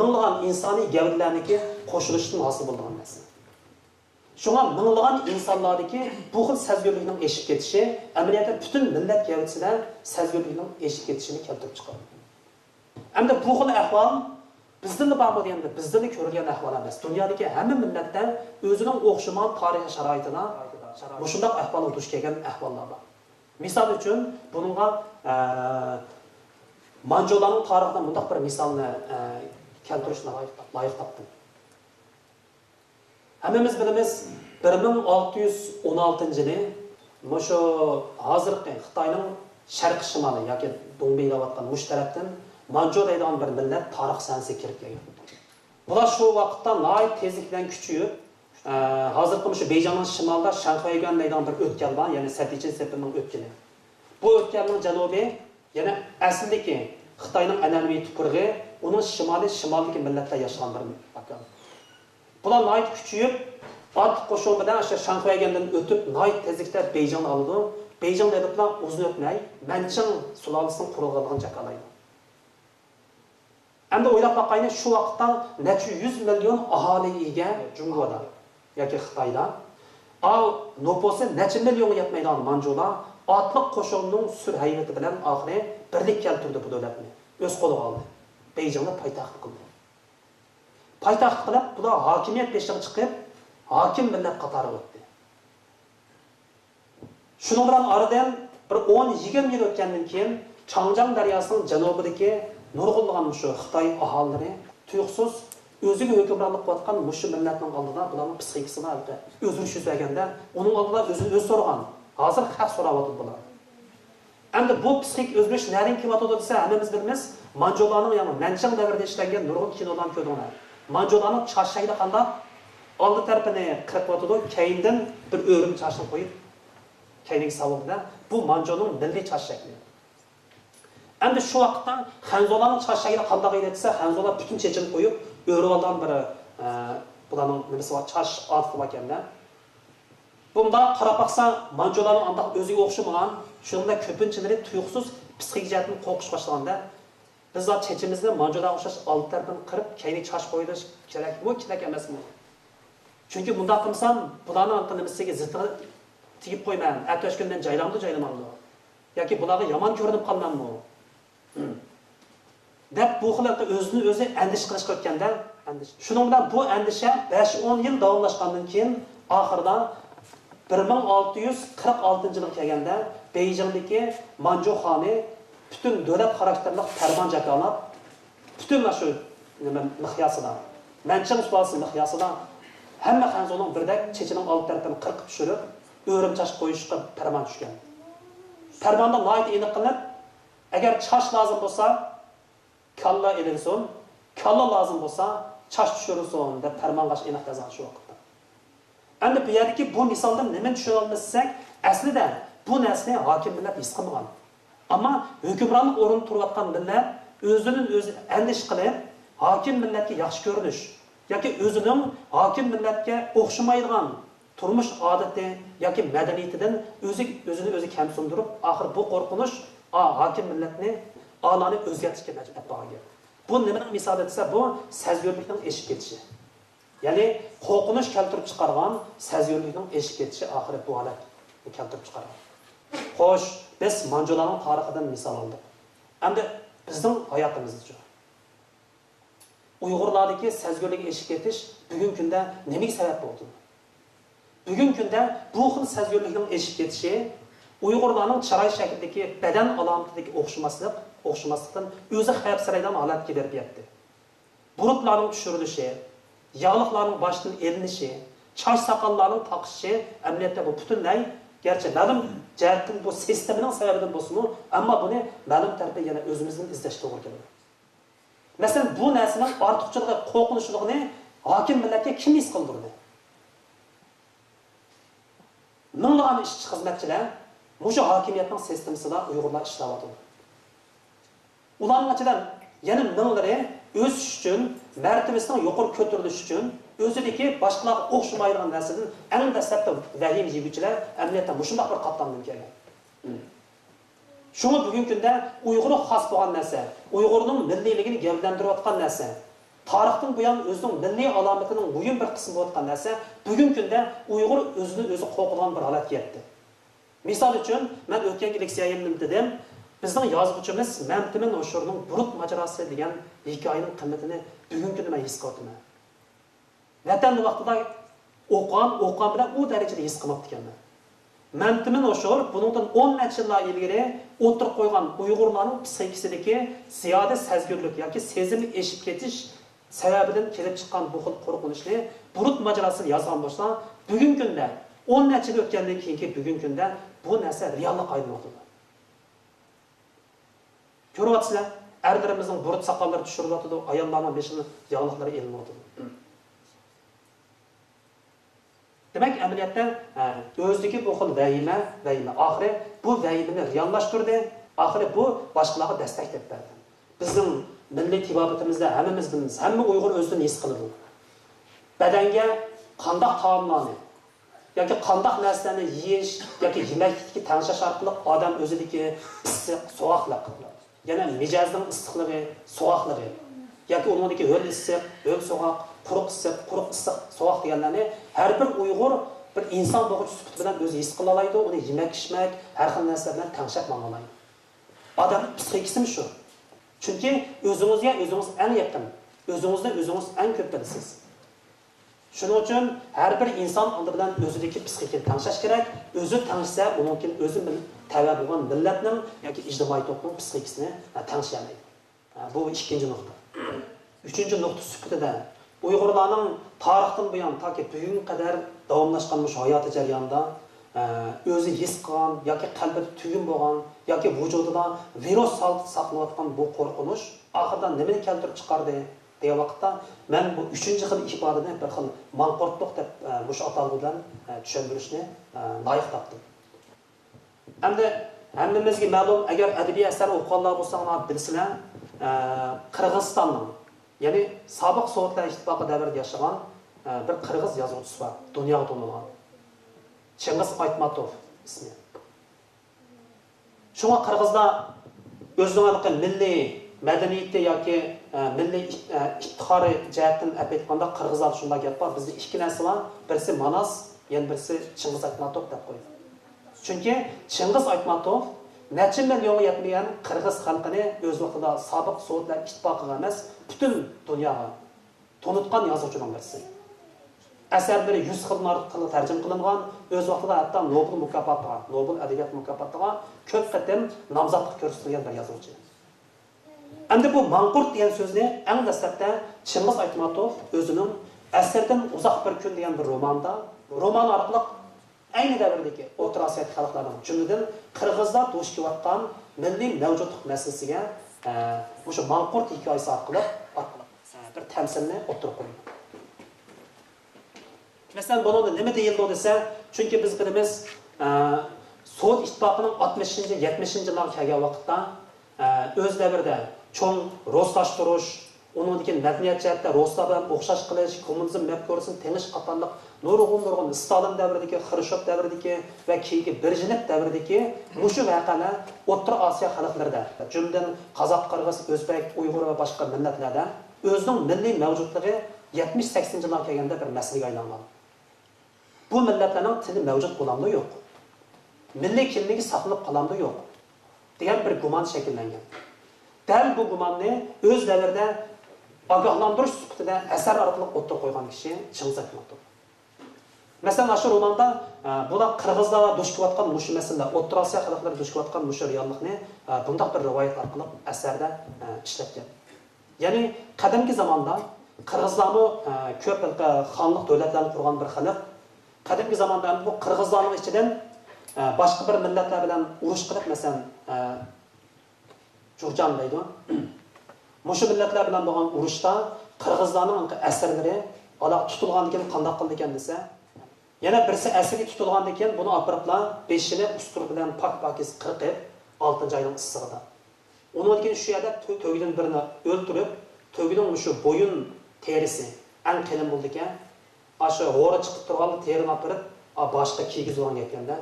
minglagan insoniy gavdalarniki qo'shilishdan hosil bo'lgan narsa. Shunga minglagan insonlardagi bu xil sezgirlikning eshib ketishi amaliyotda butun millat gavdasida sezgirlikning eshib ketishini keltirib chiqaradi. Hamda bu xil ahvol bizda bormi deganda bizda ko'rilgan ahvol emas. Dunyodagi hamma millatda o'zining o'xshagan tarixiy sharoitida shunday ahvolga duch kelgan ahvollar bor. Misol uchun buningga Manjolarning tarixidan bunday bir misolni keltirishni loyiq topdim. Hammamiz bilamiz 1616-yili shu hozirgi Xitoyning sharq shimoli yoki Dongbey deyotgan mush tarafdan Manjo deydigan bir millat tarix sanasiga kirib kelgan. Bular shu vaqtda nihoyat tezlik bilan kuchayib, hozirgi shu Beyjingning shimolida Shanxaygan deydigan bir o'tkan bor, ya'ni Satichin sepining o'tkani. Bu o'tkanning janubiy, ya'ni aslidagi Xitoyning an'anaviy tupurg'i, uning shimoliy millatlar yashagan bir makon. Bular nihoyat kuchayib, At qo'shin bilan o'sha Shanxuaygandan o'tib, Nay tezlikda Beyjingni oldi. Beyjing dedi bilan uzun o'tmay Manchang sulolasining qurilganligini jakalaydi. Endi o'ylab boqaylik, shu vaqtda necha 100 million aholiga ega Jungoda yoki Xitoyda, al noposi necha millionga yetmaydigan Manjular otliq qo'shinning surhaybati bilan oxiri birlik keltirdi bu davlatni. O'z qo'liga oldi. Beyjingni poytaxt qildi. Poytaxt qilib, bular hokimiyat peshiga chiqib, hokim millat qatori o'tdi. Shuning bilan oradan bir 10-20 yil o'tgandan keyin Changjang daryosining janubidagi nurg'unlagan shu Xitoy aholilari tuyuqsiz o'ziga hukmronlik qilayotgan mushu millatning oldida bularning psixikasini o'zini yuzlaganda, uning oldida o'z so'ragan. Hozir haq so'rayotdi bular. Endi bu psixik o'zgarish nereden kelyapti desa, hammamiz bilamiz, Manjularning, ya'ni Manchang davrida ishlangan nurg'un kinolarni ko'rdinglar. Manjularning chashshagida qanday oldi tarafini qirqyotdi, keyindan bir o'rim chashni qo'yib, keyingi savolda bu Manjuning milliy chashshagi. Endi shu vaqtda Hanzolarning chashshagida qanday edi desa, Hanzolar butun chechin qo'yib, o'rib olgan bir bularning nimasi bor, chash otib ekanda. Bunda qarab baqsa, Manjularning anda o'ziga o'xshamagan, shunda ko'pinchilari tuyuqsiz psixik jihatdan qo'rqish boshlaganda, bizlar chechimizda Manjularga o'xshash oldi tarafdan qirib, keyingi chash qo'yish kerak, bu kerak emasmi? Chunki bunda qilsam, bularning nimasiga zitini tigib qo'yman, atash kundan jaylamdi. Yoki bularga yomon ko'rinib qolmanmi? Deb bu xilda o'zini andish qilishga o'tganda, shuning bilan bu andisha 5-10 yil davomlashgandan keyin oxirida 1646-yilga kelganda Beyjingdagi Manju xoni butun davlat xarakterli farmon jakalab, butun shu miqyosida, Manchang sulolasi miqyosida hamma Hanzoning birdak chechining oldi tarafini qirqib tushirib, o'rim chash qo'yishga farmon tushgan. Farmonda noyat aniq qilib, agar chash lozim bo'lsa, kalla ilinsin, kalla lozim bo'lsa, chash tushirilsin deb farmonga aniq yozgan shu vaqtda. Endi bu yerdagi bu misoldan nima tushuna olmasak, aslida bu narsani hokim millat his qilmagan. Ammo hukmronlik o'rin turayotgan millat o'zining o'zi andish qilib, hokim millatga yaxshi ko'rinish yoki o'zining hokim millatga o'xshamaydigan turmush odati yoki madaniyatidan o'zini o'zi kamsindirib, oxir bu qo'rqinish hokim millatni olani o'zgartirishga majbur bo'lgan. Bu nimaning misoli desa, bu sezgirlikning eshib ketishi. Ya'ni qo'rqinish keltirib chiqargan sezgirlikning eshib ketishi oxiri bu holat keltirib chiqargan. Xo'sh, biz Manjularning tarixidan misol oldik. Endi bizning hayotimizda Uyg'urlardagi sezgirlik eshib ketish bugungi kunda nimaga sabab bo'ldi? Bugungi kunda bu xil sezgirlikning eshib ketishi Uyg'urlarning chiroy shaklidagi badan alomatidagi o'xshamaslikdan o'zi xavf saraydan holatga berib yetdi. Burutlarning tushirilishi, yağlıqlarning boshdan elinishi, chash soqollarning taqishishi amaliyotda bu butunlay, garchi ma'lum jihatdan bu sistemaning sababidan bo'lsa-mu, ammo buni ma'lum tarafda yana o'zimizning izlashga to'g'ri keladi. Masalan, bu narsaning ortiqchiligi, qo'rqinchligini hokim millatga kim his qildirdi? Minglagan ishchi xizmatchilar mushu hokimiyatning sistemasida Uyg'urlar ishlayotdi. Ularning ichidan yana minglari o'sish uchun, martabasining yuqori ko'tarilishi uchun o'zidagi boshqalarga o'xshamaydigan narsadan eng dastlabda vahim yig'uvchilar amaliyotda mushunday bir qatlamdan kelgan. Shuni bugungi kunda Uyg'urga xos bo'lgan narsa, Uyg'urning milliyligini gavdantirayotgan narsa, tarixdan buyon o'zining milliy alomatining muhim bir qismi bo'layotgan narsa bugungi kunda Uyg'ur o'zini o'zi qo'rqilgan bir holatga yetdi. Misol uchun, men o'tgan leksiyamda dedim, bizning yozuvchimiz Mamtimin O'shurning Burut majarasi degan hikoyaning qimmatini bugungi kunda men his qildim. Vatan vaqtida o'qon bilan u darajada his qilmoqdi ekanman. Mamtimin O'shur buningdan 10 necha yillar ilgari o'tirib qo'ygan Uyg'urlarning psixikasidagi ziyoda sezgirlik yoki sezimli eshib ketish sababidan kelib chiqqan bu xil qo'rqinchli Burut majarasini yozgan bo'lsa, bugungi kunda 10 necha yil o'tgandan keyingi bugungi kunda bu narsa reallik aylanmoqda. Ko'ryapsizlar, erlarimizning burut soqollari tushirilyapti, ayollarning beshining yog'liqlari elinmoqda. Demak, amaliyotda o'zidagi bu xil vahima oxiri bu vahimani reallashtirdi, oxiri bu boshqalarga dastak deb berdi. Bizning milliy tibobatimizda hammamiz bilamiz, hamma Uyg'ur o'zini his qiladi. Badanga qandaq taomlarni yoki qandaq narsalarni yeyish yoki yemaklikka tangshash orqali odam o'zidagi issiq, sovuqlik, yana mijozning issiqligi, sovuqligi yoki uningdagi ho'l issiq, ho'l sovuq, quruq issiq, sovuq deganlarni har bir Uyg'ur bir inson bo'g'ich sifati bilan o'zi his qila oladi, uni yemak-ichmak, har xil narsalar bilan tangshab mangoladi. Odamning psixikasi shu. Chunki o'zingizga o'zingiz eng yaqin, o'zingizni o'zingiz eng ko'p bilasiz. Shuning uchun har bir inson oldi bilan o'zidagi psixikani tangshash kerak. O'zi tangshsa, mumkin o'zi tava bo'lgan millatning yoki ijtimoiy to'pning psixikasini tangshamaydi. Bu ikkinchi nuqta. Uchinchi nuqta sifatida Uyg'urlarning tarixdan buyon toki bugunga qadar davomlashgan bu hayoti jarayonida o'zi his qilgan yoki qalbida tugum bo'lgan yoki vujudida virus saqlayotgan bu qo'rqinish oxirida nimani keltirib chiqardi degan vaqtda men bu uchinchi xil ifodani bir xil manqurtliq deb bu atalg'i bilan tushuntirishni loyiq topdim. Endi hammamizga ma'lum, agar adabiy asar o'qiganlar bo'lsanglar bilsizlar, Qirg'izistonning, ya'ni sobiq Sovetlar ittifoqi davrida yashagan bir qirg'iz yozuvchisi bor, dunyoga tanilgan. Chingiz Aytmatov ismi. Shunga qirg'izlar o'zining milliy madaniyati yoki milliy iftixori jihatdan aytganda qirg'izlar shunday gap bor. Bizda ikki narsa bor. Birisi Manas, yana birisi Chingiz Aytmatov deb qo'ydi. Chunki Chingiz Aytmatov necha millionga yetmagan qirg'iz xalqini o'z vaqtida sobiq Sovetlar ittifoqiga emas, butun dunyoga tanitgan yozuvchining birisi. Asarlari 100 xildan ortiq tarjima qilingan, o'z vaqtida hatto Nobel mukofotiga, Nobel adabiyot mukofotiga ko'p qatim nomzodlik ko'rsatilgan bir yozuvchi. Endi bu manqurt degan so'zni eng dastlabda Chingiz Aytmatov o'zining Asardan uzoq bir kun degan bir roman orqali ayni davrdagi O'rta Osiyo xalqlarining, jumladan qirg'izlar duch kelayotgan milliy mavjudlik masalasiga o'sha manqurt hikoyasi orqali bir tamsilni o'tirib qo'ydi. Masalan, bunda nima deyildi desa, chunki biz bilamiz, Sovet ittifoqining 60-70 yillarga kelgan vaqtda o'z davrida cho'ng rostlashtirish, uningdagi madaniyat jihatda Ruslar bilan o'xshash qilish, kommunizm mafkurasini tengish qatorliq nurg'un Stalin davridagi, Xrushchev davridagi va keyingi Brejnev davridagi mushu voqealar O'rta Osiyo xalqlarida, jumladan qozoq, qirg'iz, o'zbek, uyg'ur va boshqa millatlarda o'zining milliy mavjudligi 70-80 yillarga kelganda bir masalaga aylangan. Bu millatlarning tili mavjud bo'lamdi yo'q. Milliy kimligi saqlanib qolamdi yo'q degan bir gumon shakllangan. Dal bu gumonni o'z davrida ogohlantirish sifatida asar orqali o'tirib qo'ygan kishi Chingiz Aytmatov. Masalan, shu romanda bular qirg'izlar duch kelayotgan mushu masalalar, O'rta Osiyo xalqlari duch kelayotgan mushu reallikni bunday bir rivoyat orqali asarda ishlatgan. Ya'ni qadimgi zamonda qirg'izlarni ko'p xonlik davlatlarni qurgan bir xalq. Qadimgi zamonda bu qirg'izlarning ichidan boshqa bir millatlar bilan urush qilib, masalan, Jurjan deydi. Mushu millatlar bilan bo'lgan urushda qirg'izlarning asarlari ola tutilgandan keyin qanday qildi ekan desa, yana birisi asarga tutilgandan keyin buni opiriblar, beshini ustur bilan pak-pakiz qirqib, 6-oyning issig'ida. Undan keyin shu yerda to'gidan birini o'ltirib, to'gining shu bo'yin terisi eng qalin bo'ldi ekan, ashu g'ora chiqib turgan terini opirib, boshqa kiygizib olgan ekanda,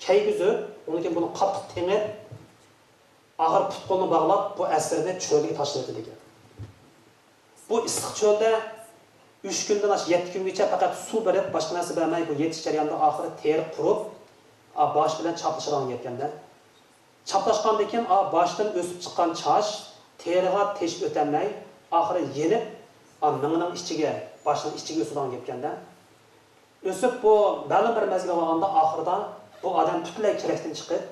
kiygizib, undan keyin buni qattiq tengib, ağır putqolunu bağlab bu əsərdə çöldə taşıyırdı ekan. Bu issiq çöldə 3 gündən aşıq 7 güngacha faqat suv berib, boshqa narsa bermay bu yetish jarayonida oxiri teri qurib, bosh bilan chaplashgan ekanda. Chaplashgandan keyin boshdan o'sib chiqqan chash teriga teshib o'tolmay, oxiri yenib, mingning ichiga, boshning ichiga o'sib ekanda. O'sib bu ma'lum bir mazgil olganda oxirida bu odam butunlay kerakdan chiqib,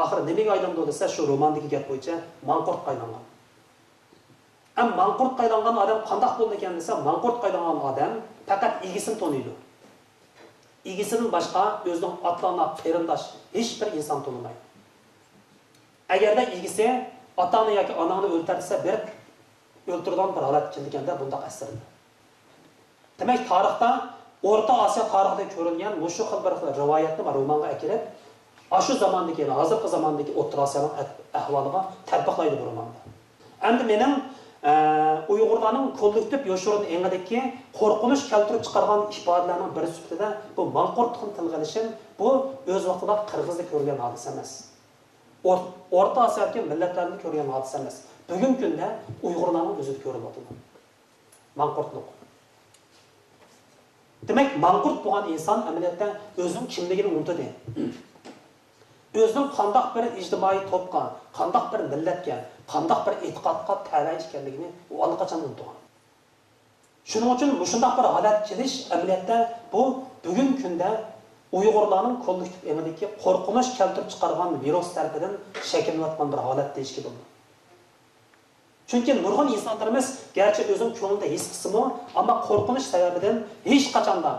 oxiri nimaga aylandi desa, shu romandagi gap bo'yicha manqurt qaylangan. Manqurt qaylangan odam qanday bo'ldi ekan desa, manqurt qaylangan odam faqat egisini taniydi. Egisidan boshqa o'zining ota-ona, qarindosh hech bir inson tanimaydi. Agarda egisi ota-ona yoki onani o'ldirsa, bir o'ltirgan bir holat kelganda bunday asirdi. Demak, tarixda O'rta Osiyo tarixida ko'rilgan mushu xil bir rivoyatni va romanga akirib, shu zamondagi, hozirgi zamondagi O'rta Osiyoning ahvoliga tatbiqlaydi bu romanda. Endi mening Uyg'urlarning kollektiv yoshurun engidagi qo'rqinish keltirib chiqargan ifodalarning biri sifatida bu manqurtlikni tilga olishim bu o'z vaqtida Qirg'izda ko'rgan hodisa emas. O'rta Osiyodagi millatlarni ko'rgan hodisa emas. Bugungi kunda Uyg'urlarning o'zida ko'rib o'tadi. Manqurtlik. Demak, manqurt bo'lgan inson amaliyotda o'zining kimligini unutadi. O'zining qandoq bir ijtimoiy to'pqa, qandoq bir millatga, qandoq bir e'tiqodga tabiiy ekanligini u allaqachon unutgan. Shuning uchun shunday bir holat kelish amaliyotda bu bugungi kunda Uyg'urlarning kollektiv emidagi qo'rqinish keltirib chiqargan virus tarafidan shakllanayotgan bir holat deyishga bo'ladi. Chunki nurg'un insonlarimiz garchi o'zing ko'nglida his qilsa-mu, ammo qo'rqinish sababidan hech qachonda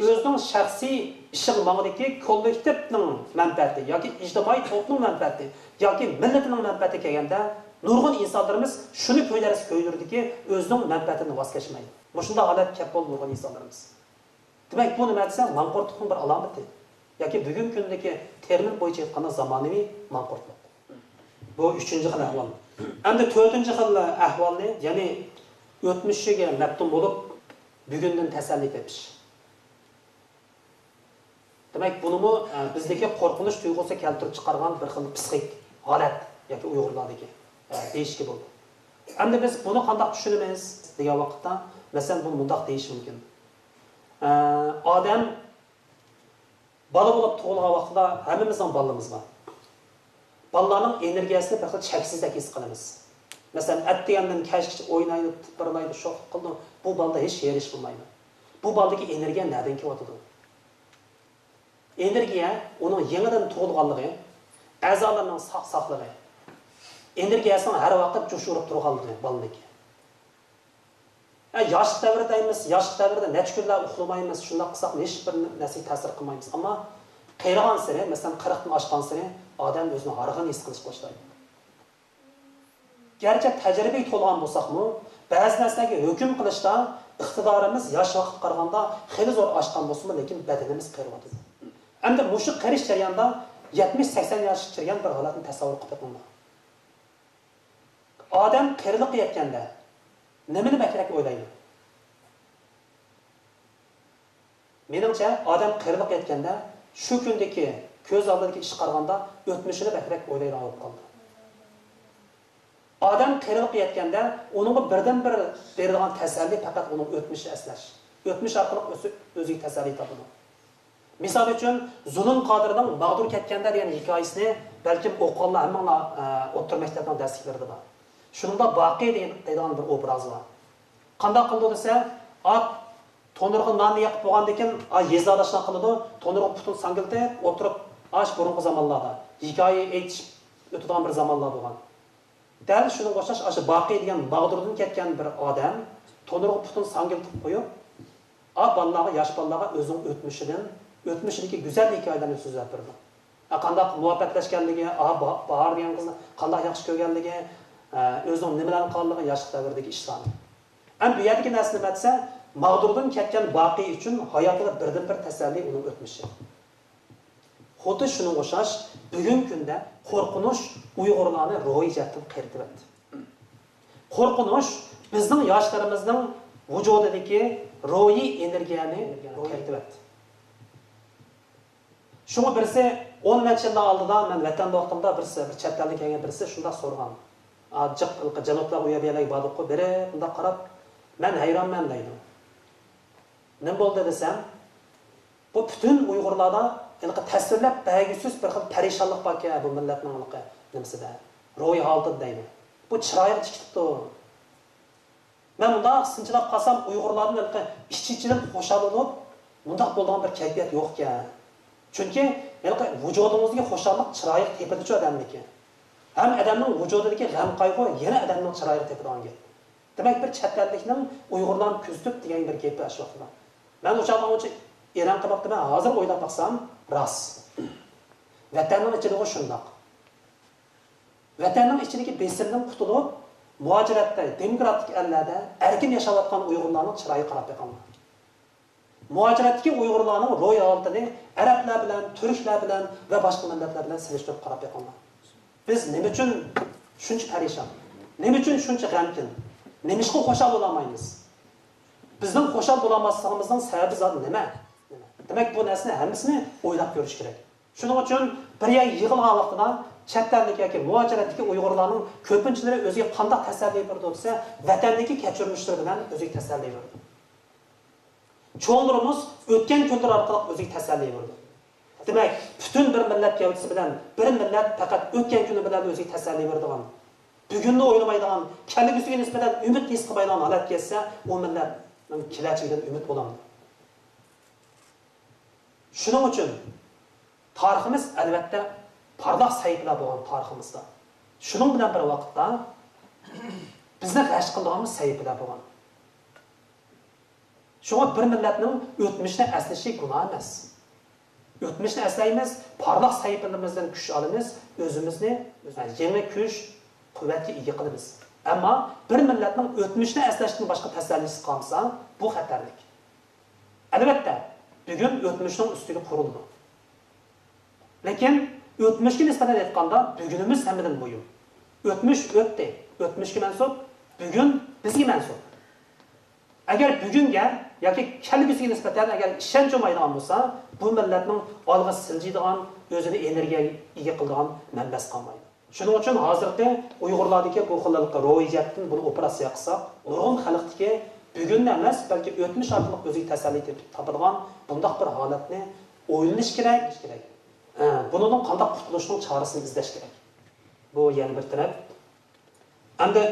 o'zining shaxsiy ishig'mog'idagi kollektivning manfaati yoki ijtimoiy to'pning manfaati yoki millatining manfaati kelganda nurg'un insonlarimiz shuni ko'ydirdiki, o'zining manfaatidan voz kechmaydi. Shunday holat kelib bo'ldi nurg'un insonlarimiz. Demak, bu nima desa, manqurtlikning bir alomati yoki bugungi kundagi termin bo'yicha aytganda zamonaviy manqurtlik. Bu 3-chi xil ahvol. Endi 4-chi xil ahvolni, ya'ni o'tmishiga maftun bo'lib, bugundan tasalli tepish. Demak, bunimi bizdagi qo'rqinish tuyg'usi keltirib chiqargan bir xil psixik holat yoki Uyg'urlardagi deyishga bo'ladi. Endi biz buni qanday tushunamiz degan vaqtda, masalan, buni bunday deyish mumkin. Odam bola bo'lib tug'ilgan vaqtida hammamizning bolamiz bor. Bolalarning energiyasini bir xil cheksizlik his qilamiz. Masalan, atdigandan kashkicha o'ynaydi, tipirlaydi, sho'x qildi. Bu bolada hech yerish bo'lmaydi. Bu boladagi energiya nerdan kelyotdi? Energiya uning yangidan tug'ilganligi, a'zolarining sog'-sog'ligi, energiyasini har vaqt jo'shurib turganligi boladagi. Yosh davridaymiz, yosh davrida necha kunlar uxlamaymiz, shunday qilsak hech bir narsa ta'sir qilmaymiz. Ammo qiyragan sari, masalan 40 dan oshgan sari odam o'zini horg'in his qilish boshlaydi. Garchi tajribaga to'lgan bo'lsak-mu, ba'zi narsalarga hukm qilishda iqtidorimiz yosh vaqt qaraganda xeyli zo'r oshgan bo'lsa-mu, lekin badanimiz qiryapti. Endi mushu qarish jarayonida 70-80 yoshga kirgan bir holatni tasavvur qilib o'tmayman. Odam qirilib yetganda nimani bakrak o'ylaydi? Menimcha, odam qirilib yetganda shu kundagi ko'z oldidagi ish qaraganda o'tmishini bakrak o'ylaydi olib qoldi. Odam qirilib yetganda uningga birdan-bir berilgan tasalli faqat uning o'tmishini eslash. O'tmish orqali o'ziga tasalli topadi. Misol uchun, Zulm Qodirning Mag'dur ketganda degan hikoyasini balkim o'qiganlar hammalar o'rta maktabdan darsliklarida bor. Shunda Boqiy degan bir obraz bor. Qanday qildi desa, to'nirga nonni yoqib bo'lgandan keyin yezalashni qiladi, to'nirga putun sangiltib o'tirib, burungi zamonlarda hikoya aytish o'tadigan bir zamonlar bo'lgan. Dal shunga o'xshash o'sha Boqiy degan Mag'durdan ketgan bir odam to'nirga putun sangiltib qo'yib, bolalarga, yosh bolalarga o'zining o'tmishidagi go'zal hikoyalarni so'zlab berdi. Qanday muvaffaqiyatlashganligi, bahor degan qizni qanday yaxshi ko'rganligi, o'zining nimalarni qilganligi yoshlik davridagi ishlar. Ham bu yerdagi narsa nima desa, Mag'durdan ketgan Boqiy uchun hayotida birdan-bir tasalli uning o'tmishi. Xuddi shunga o'xshash bugungi kunda qo'rqinish Uyg'urlarni ruhiy jihatdan qirtibyapti. Qo'rqinish bizning yoshlarimizning vujudidagi ruhiy energiyani qirtibyapti. Shunga birisi 10 yillar oldida men vatanda vaqtimda bir chet eldan kelgan birisi shunday so'rgan. Janoblar u yerga borib biri bunda qarab, men hayronman deydi. Nima bo'ldi desam, bu butun Uyg'urlarda tasvirlab ba'gisiz bir xil parishonlik bor ekan bu millatning nimasida, ruhiy holati deydi. Bu chiroyli chiqibdi. Men bunda sinchilab qolsam Uyg'urlarning ichki-ichidan xo'shallanib, bunda bo'lgan bir kayfiyat yo'q ekan. Chunki vujudimizga xo'shallik chiroyli tepadichi odamniki. Ham odamning vujudidagi g'am qayg'u yana odamning chiroyli tepadigan gap. Demak, bir chatlarlikning Uyg'urlarni kuzatib degan bir gap shu vaqtda. Men o'sha e'lon qilmoqdaman, hozir o'ylab baqsam, rost. Vatanning ichida shundoq. Vatanning ichidagi besimdan qutulib, muhojiratda, demokratik ellarda erkin yashayotgan Uyg'urlarning chiroyi qarab beqoldi. Muhojiratdagi Uyg'urlarning ro'yxatini arablar bilan, turklar bilan va boshqa millatlar bilan silishtirib qarab beqoldi. Biz nima uchun shuncha parishon? Nima uchun shuncha g'amkin? Немішқа қошал боламаймыз? Біздің қошал боламасligimizning sababi zot nima? Demak, bu narsani hammasini o'ylab ko'rish kerak. Shuning uchun bir yerga yig'ilgan vaqtida chet ellik yoki muhojiratdagi Uyg'urlarning ko'pinchilari o'ziga qanday tasalli berdi bo'lsa, vatandagi kechirmishlari bilan o'ziga tasalli berdi. Cho'nglarimiz o'tgan kunlar orqali o'ziga tasalli berdi. Demak, butun bir millat gavdasi bilan bir millat faqat o'tgan kuni bilan o'ziga tasalli beradigan, bugunni o'ylamaydigan, kelgusiga nisbatan umid his qilmaydigan holat kelsa, u millatning kelajagidan umid bo'ladi. Shuning uchun tariximiz albatta parlaq saytlar bo'lgan tariximizda. Shuning bilan bir vaqtda bizni g'ash qilganimiz saytlar bo'lgan. Shunga bir millatning o'tmishni aslashi gunoh emas. O'tmishni aslaymiz, parlaq saytlarimizdan kuch olamiz, o'zimizni yangi kuch, quvvatga ega qilamiz. Ammo bir millatning o'tmishni aslashdan boshqa tasallisi qolsa, bu xatarlik. Albatta, bugun o'tmishning ustiga qurildi. Lekin o'tmishga nisbatan aytganda bugunimiz hammadan muhim. O'tmish o'tdi, o'tmishga mansub, bugun bizga mansub. Agar bugunga yoki kelgusiga nisbatan agar ishonch olmaydigan bo'lsa, bu millatning olg'a siljiydigan, o'zini energiyaga ega qiladigan manbasi qolmaydi. Shuning uchun hozirda Uyg'urlardagi bu xillikqa ro'yijatdan buni operatsiya qilsak, nurg'un xalqdagi bugun emas, balki o'tmish orqali o'ziga tasalli topadigan bunday bir holatni o'ylanish kerak. Bundan qanday qutulishning chorasini izlash kerak. Bu yana bir taraf. Endi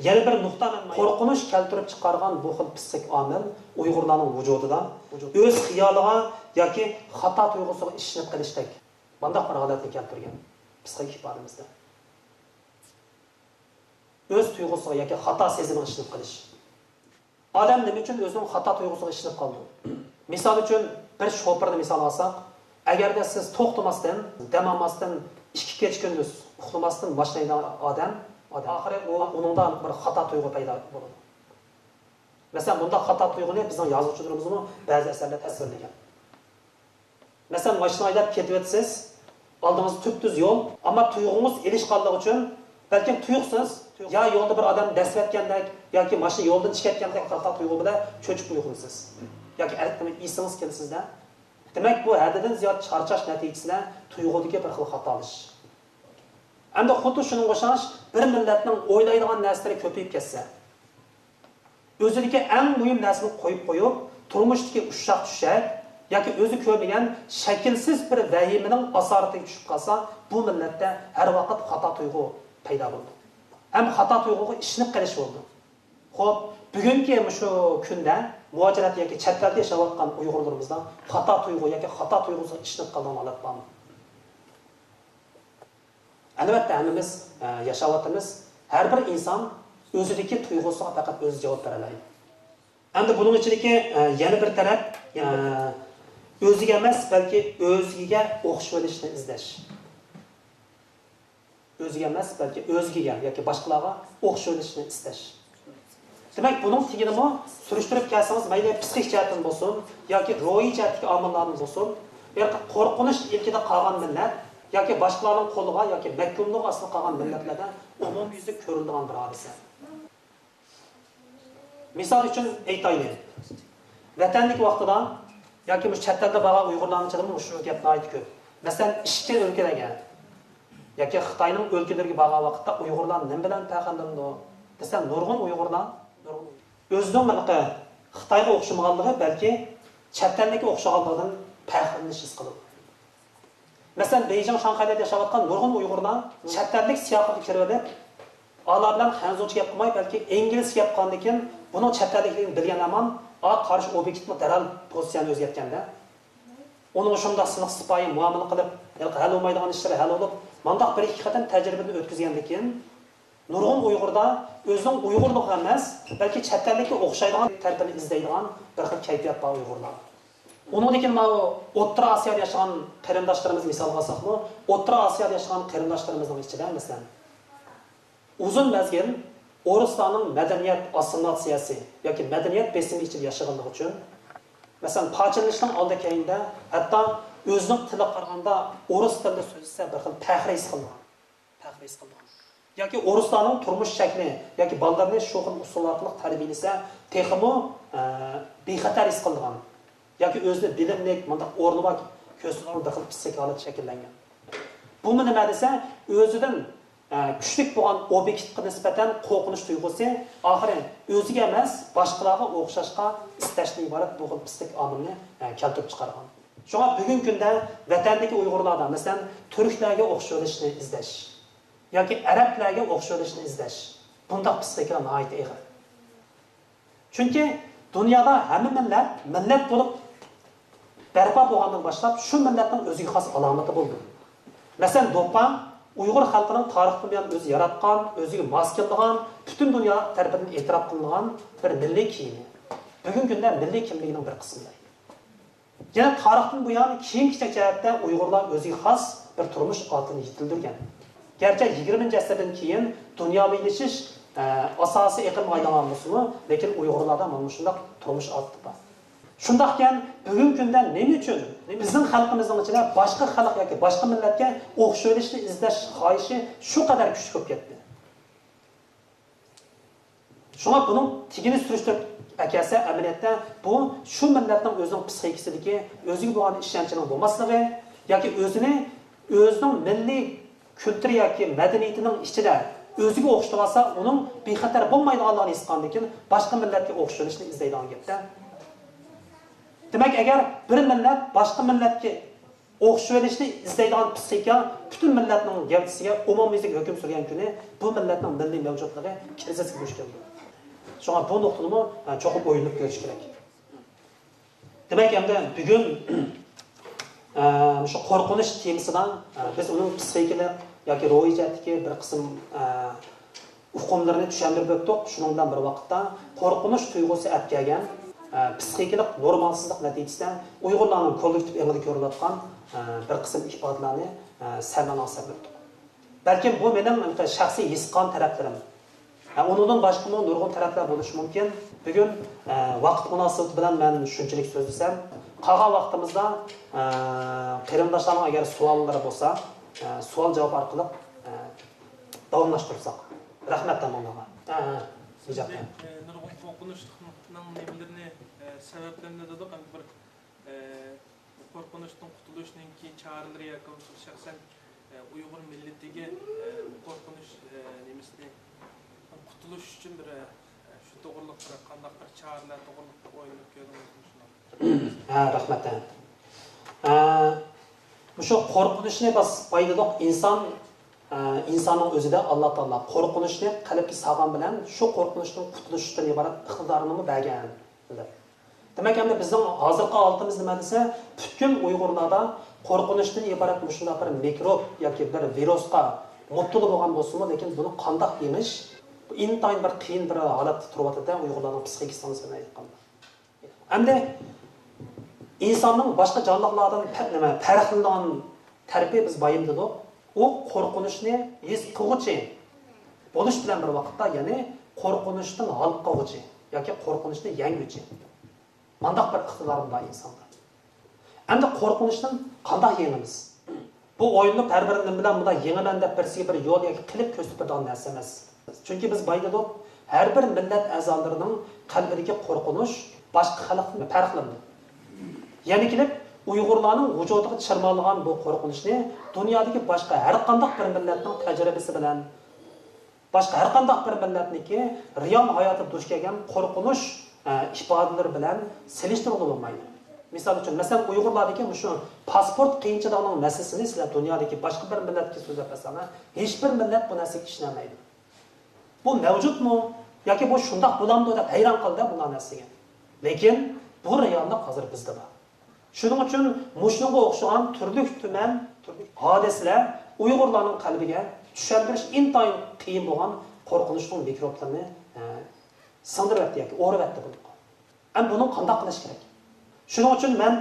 yana bir nuqta qo'rqinish keltirib chiqargan bu xil psixik omil Uyg'urlarning vujudida o'z xiyoliga yoki xato tuyg'usiga ishlab qilishdek bunday bir holatni keltirgan psixik ifodamizda. O'z tuyg'usiga yoki xato sezimiga ishlab qilish. Odam nima uchun o'zining xato tuyg'usiga ishlab qoldi? Misol uchun bir shofirni misol olsak, agarda siz to'xtamasdan, dam olmasdan 2 kecha kunduz uxlamasdan boshlaydigan odam oxiri uningda bir xato tuyg'u paydo bo'ladi. Masalan, bunda xato tuyg'uni bizning yozuvchilarimizmi ba'zi asarlarda tasvirlagan. Masalan, mashina haydab ketib o'tsiz, oldingizda tub-tuz yo'l, ammo tuyg'ungiz ilishqanligi uchun balki tuyuqsiz, yo yo'lda bir odam dasib etgandek yoki mashina yo'ldan chiqib ketgandek xato tuyg'u bilan cho'chib uyg'onsiz. Yoki albatta esingiz kelsizda. Demak, bu haddidan ziyod charchash natijasida tuyg'udagi bir xil xatolish. Endi xuddi shunga o'xshash bir millatning o'ylaydigan narsalari ko'payib ketsa, o'zidagi eng muhim narsani qo'yib, turmushdagi ushshaq-tushak yoki o'zi ko'rmagan shaklsiz bir vahimaning asoratiga tushib qolsa, bu millatda har vaqt xato tuyg'u paydo bo'ldi. Ham xato tuyg'uga ishinib qolish bo'ldi. Xo'p, bugungi shu kunda muhojirat yoki chet elda yashayotgan Uyg'urlarimizdan xato tuyg'u yoki xato tuyg'usiga ishinib qolgan holat bormi? Albatta, hammamiz yashayotimiz, har bir inson o'zidagi tuyg'usiga faqat o'zi javob bera oladi. Endi buning ichidagi yana bir taraf o'ziga emas, balki o'ziga o'xshab olishni izlash. O'ziga emas, balki o'ziga yoki boshqalarga o'xshab olishni istash. Demak, buning teginimi surishtirib kelsangiz, mayli psixik jihatdan bo'lsin yoki ro'yi jihatdagi omillardan bo'lsin, yoki qo'rqinish ilkida qolgan millat yoki boshqalarning qo'liga yoki mahkumlik ostida qolgan millatlarda umumyuzlik ko'riladigan bir hodisa. Misol uchun aytaylik. Vatanlik vaqtida yoki chet elda bo'lgan Uyg'urlarning ichida shu gapni aytib ko'p. Masalan, ishchi o'lkalarga yoki Xitoyning o'lkalariga borgan vaqtda Uyg'urlar nima bilan faxrlandi? Desam, nurg'un Uyg'urlar o'zining Xitoyga o'xshamaganligi balki chet elga o'xshaganligidan faxrlanish his qiladi. Masalan, Beijing, Shanxayda yashayotgan nurg'un Uyg'urlar chet ellik siyohatga kirib olib, ular bilan hanzovchi gap qilmay, balki ingliz gap qilgandan keyin buni chet ellikligini bilgan amon, qarshi obyektni daral pozitsiyani o'zgartganda, uning shunday siniq sipoyi muomala qilib, hal olmaydigan ishlar hal bo'lib, mandaq bir ikki qatam tajribani o'tkazgandan keyin nurg'un Uyg'urda o'zining Uyg'urligi emas, balki chet ellikka o'xshaydigan tartibni izlaydigan bir xil kayfiyat bor Uyg'urlar. Onun için O'rta Osiyoda yaşayan qarindoshlarimiz misol olsakmi, O'rta Osiyoda yaşayan qarindoshlarımızın içinde mesela uzun mezgil O'ristonning madaniyat assimilyatsiyasi yoki madaniyat besimi ichida yashaganligi uchun mesela parchalashning oldi keyinda hatto o'zining tili qaraganda o'ris tilida so'zlasa bir xil faxr his qilgan. yoki o'rislarning turmush shakli yoki bolalarni shu xil usul orqali tarbiyalasa, texmo bexatar his qilgan yoki o'zini bilimlik, bundaq o'rni bor ko'zlar bir xil psixik holat shakllangan. Bu nima desa, o'zidan kuchlik bo'lgan obyektga nisbatan qo'rqinish tuyg'usi oxiri o'ziga emas, boshqalarga o'xshashga istashdan iborat bu xil psixik omilni keltirib chiqargan. Shunga bugungi kunda vatandagi Uyg'urlarda, masalan, turklarga o'xshalishni izlash yoki arablarga o'xshalishni izlash, bundaq psixikalar nihoyat og'ir. Chunki dunyoda hamma millat bo'lib barpo bo'lgandan boshlab shu millatning o'ziga xos alomati bo'ldi. Masalan, do'ppan Uyg'ur xalqining tarixi bilan o'zi yaratgan, o'ziga mos kelgan, butun dunyo tarafidan e'tirof qilingan bir milliy kiyimi. Bugungi kunda milliy kimligining bir qismi. Yana tarixdan bu yana kiyim-kechak jihatda Uyg'urlar o'ziga xos bir turmush otini yetildirgan. Gerçi 20. asrdan keyin dunyovilashish asosiy iqlim aylangan bo'lsa, lekin Uyg'urlarda mana shunday turmush otdi bor. Shundaqkan bugungi kunda nima uchun bizning xalqimizning ichida boshqa xalq yoki boshqa millatga o'xshalishni izlash xohishi shu qadar kuchli bo'lib ketdi. Shunga buning tigini surishtirib akasi amaliyotda bu shu millatning o'zining psixikasidagi o'ziga bo'lgan ishonchining bo'lmasligi yoki o'zining milliy kültür yoki madaniyatining ichida o'ziga o'xshatsa, uning bexatar bo'lmaydiganligini his qilgandan keyin boshqa millatga o'xshalishni izlaydigan gapda. Demak, agar bir millat boshqa millatga o'xshalishni izlaydigan psixika butun millatning gavdasiga umumiylik hukm surgan kuni bu millatning milliy mavjudligi krizisga duch keldi. Shunga bu nuqtani cho'qib o'ylanib ko'rish kerak. Demak, endi bugun shu qo'rqinish temasidan biz uning psixikalik yoki ro'y jihatdagi bir qism uqumlarni tushuntirib o'tdik. Shundan bilan bir vaqtda qo'rqinish tuyg'usi olib kelgan psixikalik normalsizlik natijasida Uyg'urlarning kollektiv o'rnida ko'rilayotgan bir qism ifodalarni salman asab o'tdik. Balkim bu mening shaxsiy his qilgan taraflarim. Undan boshqa nurg'un taraflar bo'lishi mumkin. Bugun vaqt munosabati bilan men shunchalik so'zlasam, qolgan vaqtimizda qarindoshlarning agar savollari bo'lsa, savol javob orqali davomlashtirsak. Rahmat tamomiga. Nurg'un qo'rqinishning nimalarni sabablarini dedik, bir qo'rqinishdan qutulishning choralari yoki shaxsan Uyg'ur millatiga qo'rqinish nimasini qutulish uchun bir shu to'g'riliq bir qanday bir choralar to'g'riliq o'ylab ko'rdingiz? Rahmat. Shu qo'rqinishni bas foydaliq insonning o'zida Alloh taolo qo'rqinishni qalbga solgan bilan shu qo'rqinishdan qutulishdan iborat iqtidorini bergan. Demak, endi bizning hozirgi holatimiz nima desa, butun Uyg'urlarda qo'rqinishdan iborat shunday bir mikrob yoki bir virusga mubtalo bo'lgan bo'lsa-mu, lekin buni qanday yemish intayin bir qiyin bir holatda turibdi Uyg'urlarning psixikasini aytganda. Endi insonning boshqa jonlilardan farqlangan tarbi biz bayimdidik. U qo'rqinishni his qiluvchi bo'lish bilan bir vaqtda, ya'ni qo'rqinishdan hal qiluvchi yoki qo'rqinishni yenguvchi. Mandaq bir iqtidorim bor insonda. Endi qo'rqinishdan qanday yengamiz? Bu o'yinni har birining bilan bunday yengaman deb bir yo'l yoki qilib ko'rsatadigan narsa emas. Chunki biz baydadik, har bir millat a'zolarining qalbidagi qo'rqinish boshqa xalqdan farqlanadi. Ya'ni kelib Uyg'urlarning vujudiga chirmalagan bu qo'rqinishni dunyodagi boshqa har qanday bir millatning tajribasi bilan, boshqa har qanday bir millatniki real hayotda duch kelgan qo'rqinish ifodalari bilan selishtirib bo'lmaydi. Misol uchun, masalan, Uyg'urlardagi shu pasport qiyinchiligining masalasini sizlar dunyodagi boshqa bir millatga so'zlab bersangiz, hech bir millat bu narsaga ishlamaydi. Bu mavjudmi yoki bu shundoq bo'lamdi deb hayron qildi bu narsaga. Lekin bu reallik hozir bizda bor. Shuning uchun mushunga o'xshagan turli-tuman hodisalar Uyg'urlarning qalbiga tushuntirish intayin qiyin bo'lgan qo'rqinishning mikroblarini sindirib yoki o'rib bo'ldi. Ham buni qanday qilish kerak? Shuning uchun men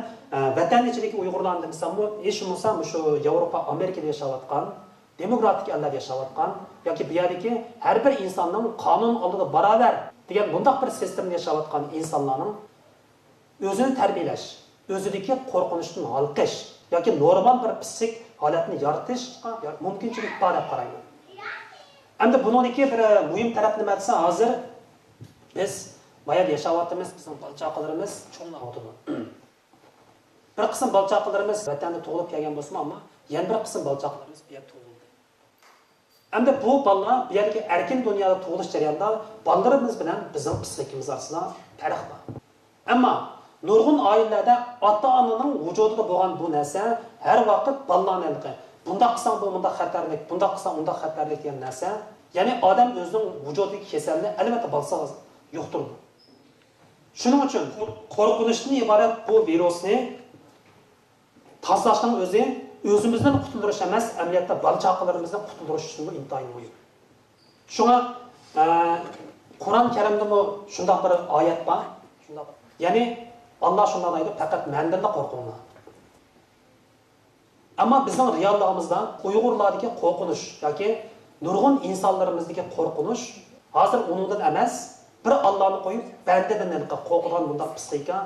vatan ichidagi Uyg'urlarni desam, hech bo'lmasa shu Yevropa, Amerikada yashayotgan, demokratik ellarda yashayotgan yoki bu yerdagi har bir insonning qonun oldida barobar degan bunday bir sistemda yashayotgan insonlarning o'zini tarbiyalash, o'zidagi qo'rqinishdan olqish yoki normal bir psixik holatni yaratishga mumkinchilik bor deb qarayman. Endi buningki bir muhim taraf nima desa, hozir biz bayat yashayapmiz, bizning balchaqalarimiz cho'nglayotdi. Bir qism balchaqalarimiz vatanda tug'ilib kelgan bo'lsa, ammo yana bir qism balchaqalarimiz bu yerda tug'ildi. Endi bu bolalar bu yerga erkin dunyoda tug'ilish jarayonida bolalarimiz bilan bizning psixikamiz orasida farq bor. Ammo nurg'un oilalarda ota-onaning vujudida bo'lgan bu narsa har vaqt bolalarning bundaq qilsang bu bundaq xatarlik, bundaq qilsang undaq xatarlik degan narsa, ya'ni odam o'zining vujudidagi kasallikni albatta balsa yo'qtirdi. Shuning uchun qo'rqinishdan iborat bu virusni tozalashning o'zi o'zimizdan qutuldirish emas, amaliyotda balchaqalarimizni qutuldirish uchun intayin muhim. Shunga Qur'on Karimda bu shunday bir oyat bor. Ya'ni Allah shunday deydi, faqat mendan qo'rqinglar. Ammo bizning realligimizda Uyg'urlardagi qo'rqinish yoki nurg'un insonlarimizdagi qo'rqinish hozir uningdan emas, bir Allohni qo'yib bandadan qo'rqadigan bunday psixika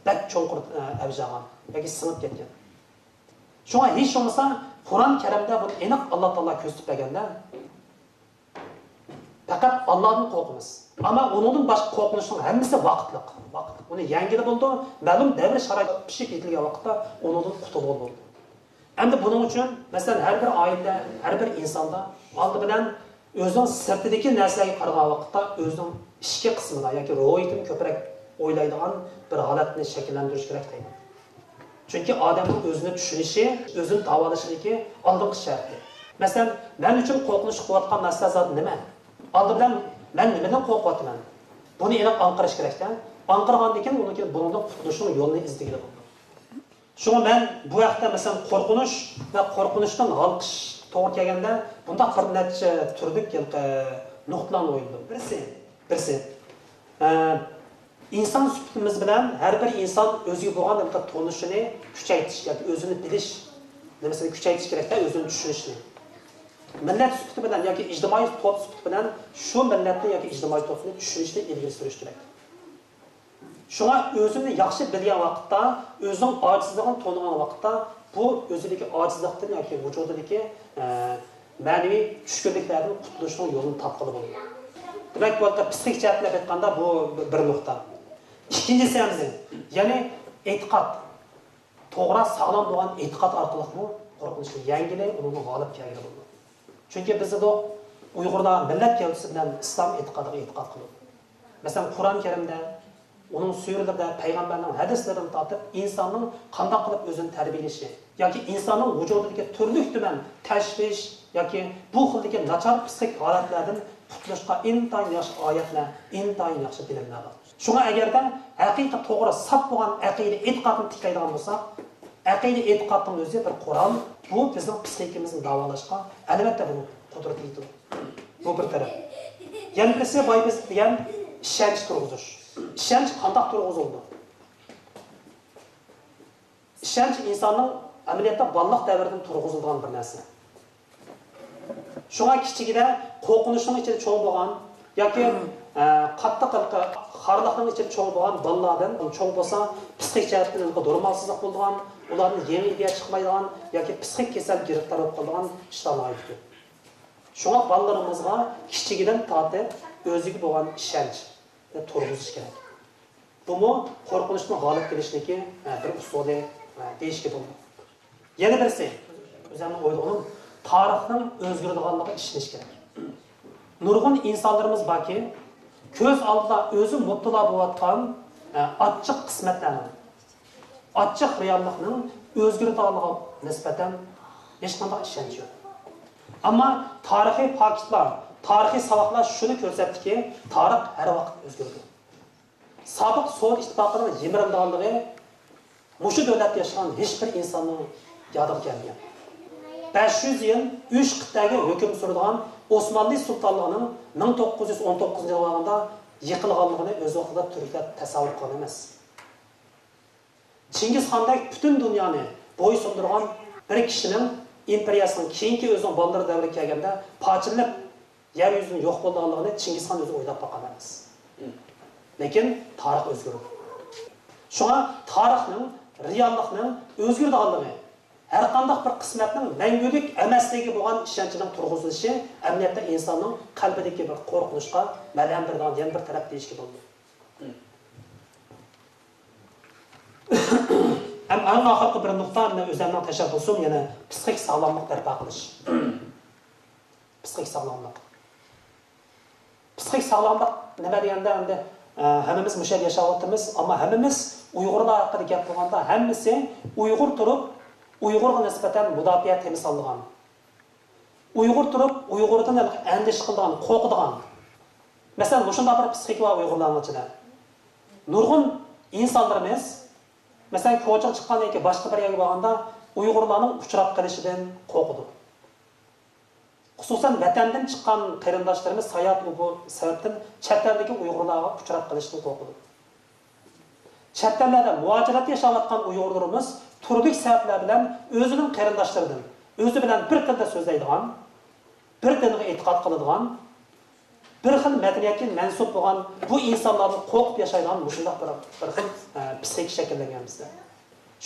bak cho'nqir avjagan yoki sinib ketgan. Shunga hech bo'lmasa Qur'on Karimda buni aniq Alloh taolo ko'rsatib berganda faqat Allohdan qo'rqamiz. Ammo uningdan boshqa qo'rqinishning hammasi vaqtliq. Uni yangida bo'ldi, ma'lum davr sharoit pishib ketilgan vaqtda uningdan qutulib bo'ldi. Endi buning uchun masalan har bir oilada, har bir insonda oldi bilan o'zining sirtidagi narsalarga qaragan vaqtda o'zining ichki qismida yoki ro'yitini ko'proq o'ylaydigan bir holatni shakllantirish kerak deydi. Chunki odamning o'zini tushunishi, o'zini davolashligi oldingi sharti. Masalan, men uchun qo'rqinish qilayotgan narsa zot nima? Oldi bilan men nimadan qo'rqyapman? Buni aniq anqirish kerak-da. Anqirgandan keyin bundan qutulishning yo'lini izlaydi. Shunga men bu vaqtda masalan qo'rqinish va qo'rqinishdan g'alqish to'g'ri kelganda bunda bir necha turlik nuqtalarni o'yladim. Birisi inson sifatimiz bilan har bir inson o'ziga bo'lgan tunishini kuchaytirish yoki o'zini bilish nimasini kuchaytirish kerak-da, o'zini tushunishni. Millat sifati bilan yoki ijtimoiy to'p sifati bilan shu millatni yoki ijtimoiy to'pni tushunishni ilgari surish kerak. Shunga o'zini yaxshi bilgan vaqtda, o'zining ojizligini to'nigan vaqtda bu o'zidagi ojizlikdan yoki vujudidagi ma'naviy tushkunliklardan qutulishning yo'lini topqili bo'ladi. Demak, bu yerda psixik jihatdan aytganda bu bir nuqta. Ikkinchisi ham ya'ni e'tiqod. To'g'ri, sog'lom bo'lgan e'tiqod orqali bu qo'rqinchni yangilay, uni g'olib kelgan bo'ladi. Chunki bizda Uyg'urlar millat kelgisi bilan islom e'tiqodiga e'tiqod qiladi. Masalan, Qur'on Karimda onun suyurlarida payg'ambarning hadislaridan tortib insonning qanday qilib o'zini tarbiyalashi yoki insonning vujudidagi turli tuman tashvish yoki bu xildagi nachar psixik holatlardan qutulishga intayin yaxshi oyatlar, intayin yaxshi bilimlar bor. Shunga agarda haqiqiy to'g'ri saf bo'lgan aqida e'tiqodni tiklaydigan bo'lsak, aqida e'tiqodning o'zi bir Qur'on, bu bizning psixikamizni davolashga albatta buni qudratli qiladi. Bu bir taraf. Yana birisi biz degan ishonch turg'izish. İşenç qandaq turg'izildi? İşenç insonning amaliyotda balliq davridan turg'izilgan bir narsa. Shunga kichigida qo'rqinishning ichida cho'ng bo'lgan yoki qattiq xorliqning ichida cho'ng bo'lgan bolalardan cho'ng bo'lsa psixik jihatdan normalsizlik bo'lgan, ularning yemiga chiqmaydigan yoki psixik kasal giriftor bo'lib qolgan ishlarni aytdi. Shunga bolalarimizga kichigidan tortib o'ziga bo'lgan ishonch turg'izish kerak. Bunu qo'rqinishni g'olib kelishligi bir usuli deyishga bo'ladi. Yana birisi, o'zimning o'yladim, tarixning o'zgaradiganligiga ishonish kerak. Nurg'un insonlarimiz borki, ko'z oldida o'zi muttalo bo'layotgan ochiq qismatlarni, ochiq reallikning o'zgaradiganligiga nisbatan hech qanday ishonch yo'q. Ammo tarixiy faktlar, tarixiy saboqlar shuni ko'rsatdiki, tarix har vaqt o'zgaradi. Sobiq Sovet ittifoqining yemirilganligi mushu davlatda yashagan hech bir insonning yodiga kelmagan. 500 yil 3 qit'aga hukm surgan Osmanlı sultonligining 1919-yilda yiqilganligini o'z vaqtida turklar tasavvur qilgan emas. Chingiz Xondek butun dunyoni bo'ysundirgan bir kishining imperiyasining keyingi o'zining bolalari davriga kelganda pochilib yer yuzini yo'q bo'lganligini Chingiz Xon o'zi o'ylab boqqan emas. Lekin tarix o'zgardi. Shunga tarixning, reallikning o'zgarganligi har qanday bir qismatning mangulik emasligi bo'lgan ishonchning turg'izilishi amniyatda insonning qalbidagi bir qo'rqinishga malham beradigan yana bir taraf deyishga bo'ladi. Eng oxirgi bir nuqta o'zimning tashabbusim yana psixik sog'lomlik barpo qilish. Psixik sog'lomlik. Psixik sog'lomlik nima deganda endi hammamiz mushal yashayapmiz, ammo hammamiz Uyg'urlar haqida gap bo'lganda hammasi Uyg'ur turib Uyg'urga nisbatan mudofaa temisolgan. Uyg'ur turib Uyg'urdan andish qilgan, qo'rqadigan. Masalan, shunday bir psixik va Uyg'urlarning ichida nurg'un insonlarimiz masalan ko'chaga chiqqandan keyin boshqa bir yerga borganda Uyg'urlarning uchrab qolishidan qo'rqadi. Xususan vatandan chiqqan qarindoshlarimiz sayat bu sababdan chet eldagi Uyg'urlarga uchrab qolishdan qo'rqadi. Chet ellarda muajirat yashayotgan Uyg'urlarimiz turli sabablar bilan o'zining qarindoshlaridan, o'zi bilan bir tilda so'zlaydigan, bir dinga e'tiqod qiladigan, bir xil madaniyatga mansub bo'lgan bu insonlarni qo'rqib yashaydigan shunday bir xil psixik shakllangan bizda.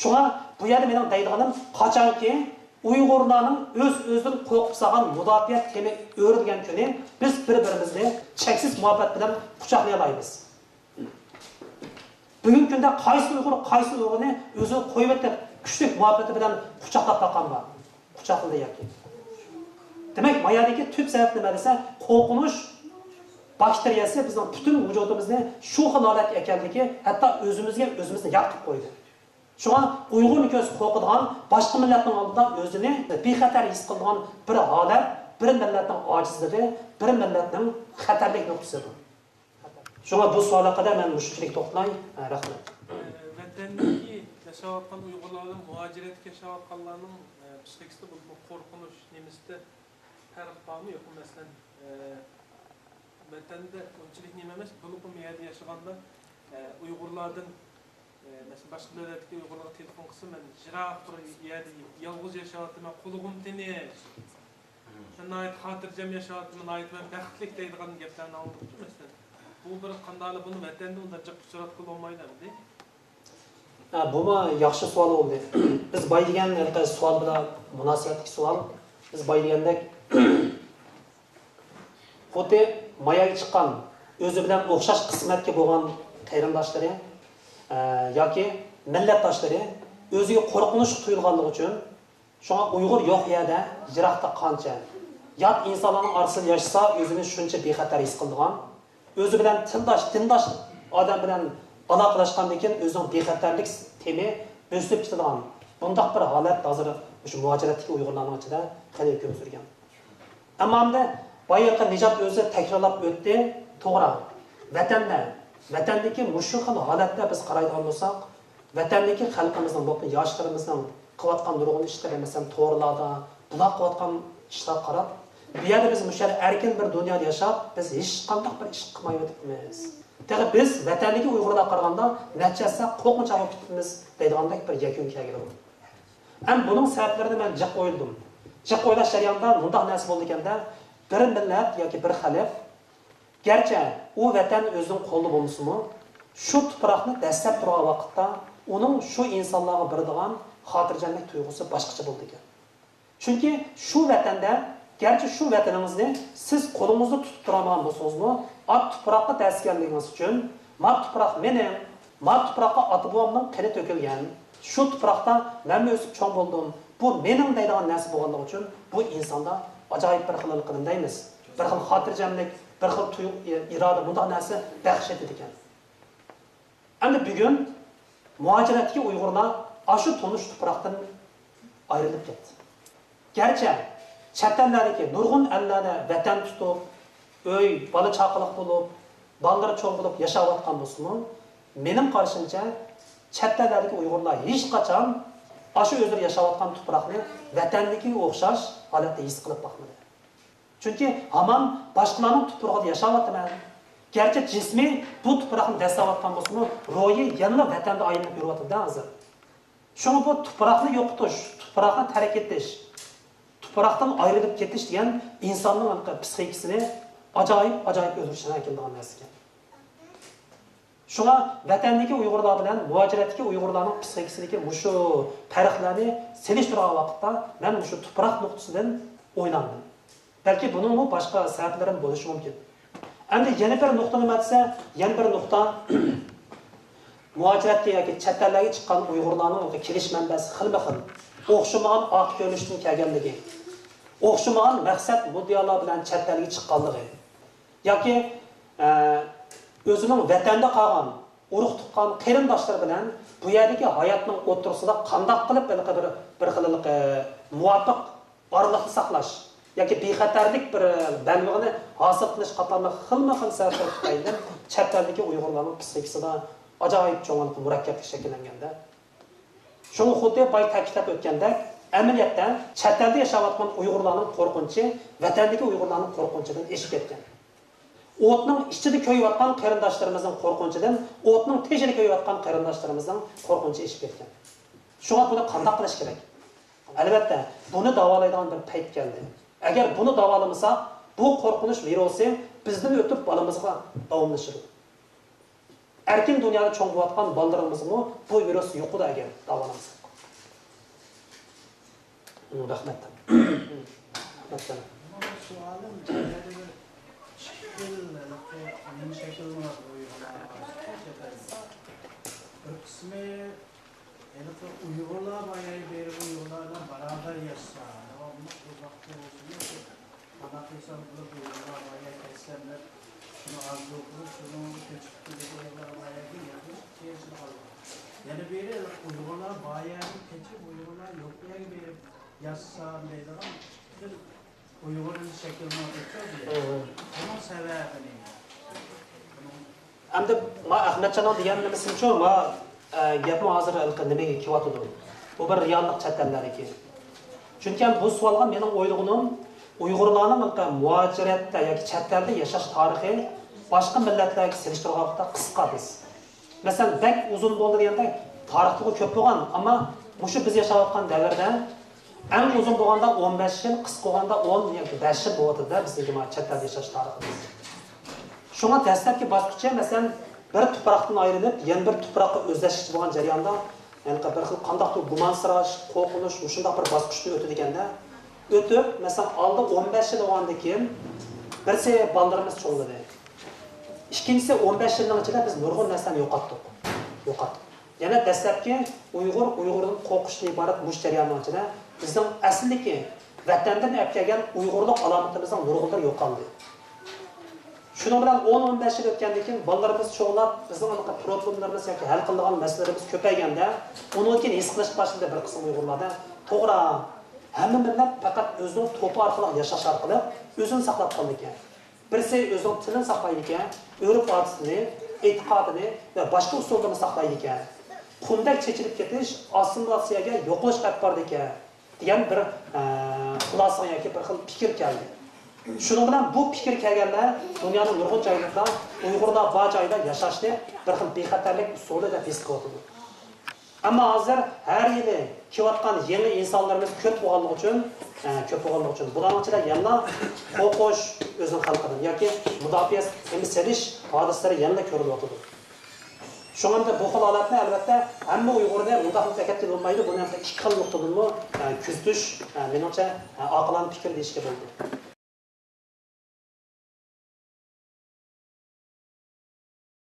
Shunga bu yerda mening deydiganim qachonki Uyg'urlarning o'z-o'zidan qo'rqib solgan mudofaa temi o'rilgan kuni biz bir-birimizni cheksiz muhabbat bilan quchoqlay olamiz. Bugungi kunda qaysi Uyg'urni o'zi qo'yib etib kuchli muhabbati bilan quchoqlab taqan bor. Quchoqladi yoki. Demak, mayadagi tub sabab nima desa, qo'rqinish bakteriyasi bizning butun vujudimizni shu xil holat ekanligi, hatto o'zimizni yoqib qo'ydi. Shunga Uyg'urni ko'z qo'rqadigan, boshqa millatning oldida o'zini bexatar his qiladigan bir holat, bir millatning ojizligi, bir millatning xatarlik nuqtasidir. Shunga bu savol haqida men mushuklik to'xtalay. Rahmat. Vatandagi yashayotgan Uyg'urlarning muajiratga yashayotganlarning psixikasida bu qo'rqinish nemisida farq bormi yo'qmi? Masalan, vatanda unchalik nima emas, bu yerda yashaganda Uyg'urlardan mesela başka devletki Uygurlarga telefon qilsam, men jiroq turib yerda yolg'iz yashayapman, qulug'im tinish. Nayt xotirjam yashayapman, nayt men baxtlik deydigan gaplarni olib mesela. Bu bir qandaylik buni vatanda unda jiq surat qilib olmaydimi? Bu ma yaxshi savol bo'ldi. Biz boy degan savol bilan munosabatli savol. Biz boy degandek xuddi mayaga chiqqan, o'zi bilan o'xshash qismatga bo'lgan qarindoshlari yoki millatdoshlari o'ziga qo'rqinish tuyulganligi uchun shunga Uyg'ur yo'q yerda jiroqda qancha yot insonlarning orasida yashasa o'zini shuncha bexatar his qiladigan, o'zi bilan dindosh odam bilan aloqalashgandan keyin o'zining bexatarlik temi bo'sib ketadigan bundoq bir holat hozir shu muajiratdagi Uyg'urlarning ichida xali ko'p surgan. Ammo endi boyaqa Nijot o'zi takrorlab o'tdi, to'g'ri. Vatandagi mushu xil holatda biz qaraydigan bo'lsak, vatandagi xalqimizning, bu yoshlarimizning qilayotgan nurg'un ishlari, masalan, to'g'rilarda, bular qilayotgan ishlar qarab, bu yerda biz mushal erkin bir dunyoda yashab, biz hech qanday bir ish qilmay o'tibmiz. Demak, biz vatandagi Uyg'urlarga qaraganda natijasi qo'rqinch olib ketibmiz deydigandek bir yakun kelgan. Ham buning sabablarini men jiq o'yladim. Jiq o'ylash jarayonida bunday narsa bo'ldi ekanda, bir millat yoki bir xalq garchi u vatan o'zining qo'lida bo'lsa-mu, shu tuproqni dastlab turgan vaqtda uning shu insonlarga beradigan xotirjamlik tuyg'usi boshqacha bo'ldi ekan. Chunki shu vatanda, garchi shu vataningizni siz qo'lingizda tutib turadigan bo'lsangiz-mu, ot tuproqqa tasganligingiz uchun, ma tuproq mening, ma tuproqqa ota-bobomning qani to'kilgan, shu tuproqda men o'sib cho'ng bo'ldim. Bu mening deydigan narsa bo'lganligi uchun bu insonda ajoyib bir xil qilindaymiz. Bir xil xotirjamlik, bir xil tuyuq iroda bunday narsa baxsh etadi ekan. Endi bugun muajiratga Uyg'urlar ashu tonish tuproqdan ayrilib ketdi. Garchi chet ellardagi nurg'un ellarda vatan tutib, uy, bola chaqaloq bo'lib, bolalar cho'ng bo'lib yashayotgan bo'lsa-mu, mening qarashimcha chet ellardagi Uyg'urlar hech qachon ashu o'zlari yashayotgan tuproqni vatannikiga o'xshash holatda his qilib boqmadi. Chunki hamon boshqalarning tuprog'ida yashayapman. Garchi jismi bu tuproqni daslayotgan bo'lsa-mu, ro'yi yana vatanda aylanib yuryapti hozir. Shunga bu tuproqni yo'qotish, tuproqni tark etish, tuproqdan ayrilib ketish degan insonning psixikasini ajoyib o'zgarishini keltirgan narsa ekan. Şuna vatandagi Uyg'urlar bilan muhojiratdagi Uyg'urlarning psixikasidagi mushu farqlarni selishtirgan vaqtda men mushu tuproq nuqtasidan o'ylandim. Balki buning boshqa sabablari bo'lishi mumkin. Endi yana bir nuqtani matsa, yana bir nuqta muhojiratga yoki chet ellarga chiqqan Uyg'urlarning kelish manbasi xilma-xil, o'xshamagan oq ko'rinishdan kelganligi, o'xshamagan maqsad muddaolar bilan chet elga chiqqanligi yoki o'zining vatanda qolgan, urug' tuqqan qarindoshlar bilan bu yerdagi hayotning o'rtasida qanday qilib bir xillik muvofiq oraliqni saqlash yoki bexatarlik bir ballig'ini hosil qilish qatorli xilma-xil sabablar tufayli chet eldagi Uyg'urlarning psixikasida ajoyib cho'ng'alik murakkablik shakllanganda. Shuni xuddi boy ta'kidlab o'tgandek, amaliyotda chet elda yashayotgan Uyg'urlarning qo'rqinchi vatandagi Uyg'urlarning qo'rqinchidan eshib ketgan. O'tning ichida ko'yayotgan qarindoshlarimizning qo'rqinchidan, o'tning tejida ko'yayotgan qarindoshlarimizning qo'rqinchi eshib ketgan. Shunga buni qanday qilish kerak? Albatta, buni davolaydigan bir payt keldi. Agar buni davolamasa, bu qo'rqinish virusi bizdan o'tib bolamizga davomlashadi. Erkin dunyoda cho'ng bo'layotgan bolalarimizni bu virus yo'qida agar davolamasa. Rahmat. Uyg'urlar bayağı bir Uyg'urlarla beraber yaşsa, devamlı uzakta olsun. Bana kıysan bu Uyg'urlar bayağı kesenler, şunu arzu okuyor, şunu küçükteki Uyg'urlar bayağı bir yapmış, çeşit kalıyor. Yani biri Uyg'urlar bayağı bir keçip Uyg'urlar yoklayan bir yaşsa, meydan, Uyg'ur'un şeklini atıyor diye. Bunun sebebi ne? Endi Ahmetcan'ın deganimiz uchun gapni hozir nimaga kelyotdi? Bu bir reallik chet ellariki. Chunki bu savolga mening o'ylig'im Uyg'urlarning muhojiratda yoki chet elda yashash tarixi boshqa millatlarga selishtirganda qisqa biz. Masalan, bak uzun bo'ldi deganda tarixi ko'p bo'lgan, ammo mushu biz yashayotgan davrda eng uzun bo'lganda 15 yil, qisqa bo'lganda 10 yoki 5 yil bo'ladi-da bizniki chet elda yashash tariximiz. Şuna dastlabki bosqichda masalan bir tuproqdan ayrilib, yana bir tuproqqa o'zlashish bo'lgan jarayonda, ya'ni bir xil qandaqdir gumansirash, qo'rqinish, shunday bir bosqichni o'tdi deganda, o'tib, masalan, oldi 15 yil bo'lgandan keyin birsi bolalarimiz cho'ng'ladi. Ikkinchisi 15 yilning ichida biz nurg'un narsani yo'qotdik. Yana dastlabki Uyg'urning qo'rqishdan iborat mush jarayonining ichida bizning aslidagi vatandan olib kelgan Uyg'urlik alomatimizning nurg'unlar yo'qoldi. Şunun bilan 10-15 yil o'tgandan keyin bolalarimiz cho'g'lab, bizning problemlarimiz yoki hal qiladigan masalalarimiz ko'payganda, undan keyin his qilish boshladi bir qism Uyg'urlarda. To'g'ri, hamma millat faqat o'zining to'pi orqali yashash orqali o'zini saqlab qoldi ekan. Birisi o'zining tilini saqlaydi ekan, urf-odatini, e'tiqodini va boshqa usullarni saqlaydi ekan. Qunday chechilib ketish assimilatsiyaga yo'qolish qilib bordi ekan degan bir xulosa yoki bir xil fikr keldi. Şunun bilan bu fikir kelganlar dunyoning nurg'un joylarida Uyg'urlar bor joyda yashashni bir xil bexatarlik usuli deb his qilyapti. Ammo hozir har yili kelayotgan yangi insonlarimiz ko'p bo'lganligi uchun bularning ichida yana qo'rqish o'zini xalqidan yoki mudofaa emselish hodisalari yana ko'rilyapti. Shunga bu xil holatni albatta hamma Uyg'urda mudofaa fakat bo'lmaydi, buni ham ikki xil nuqtadan kuzatish menimcha oqilona fikr deyishga bo'ladi.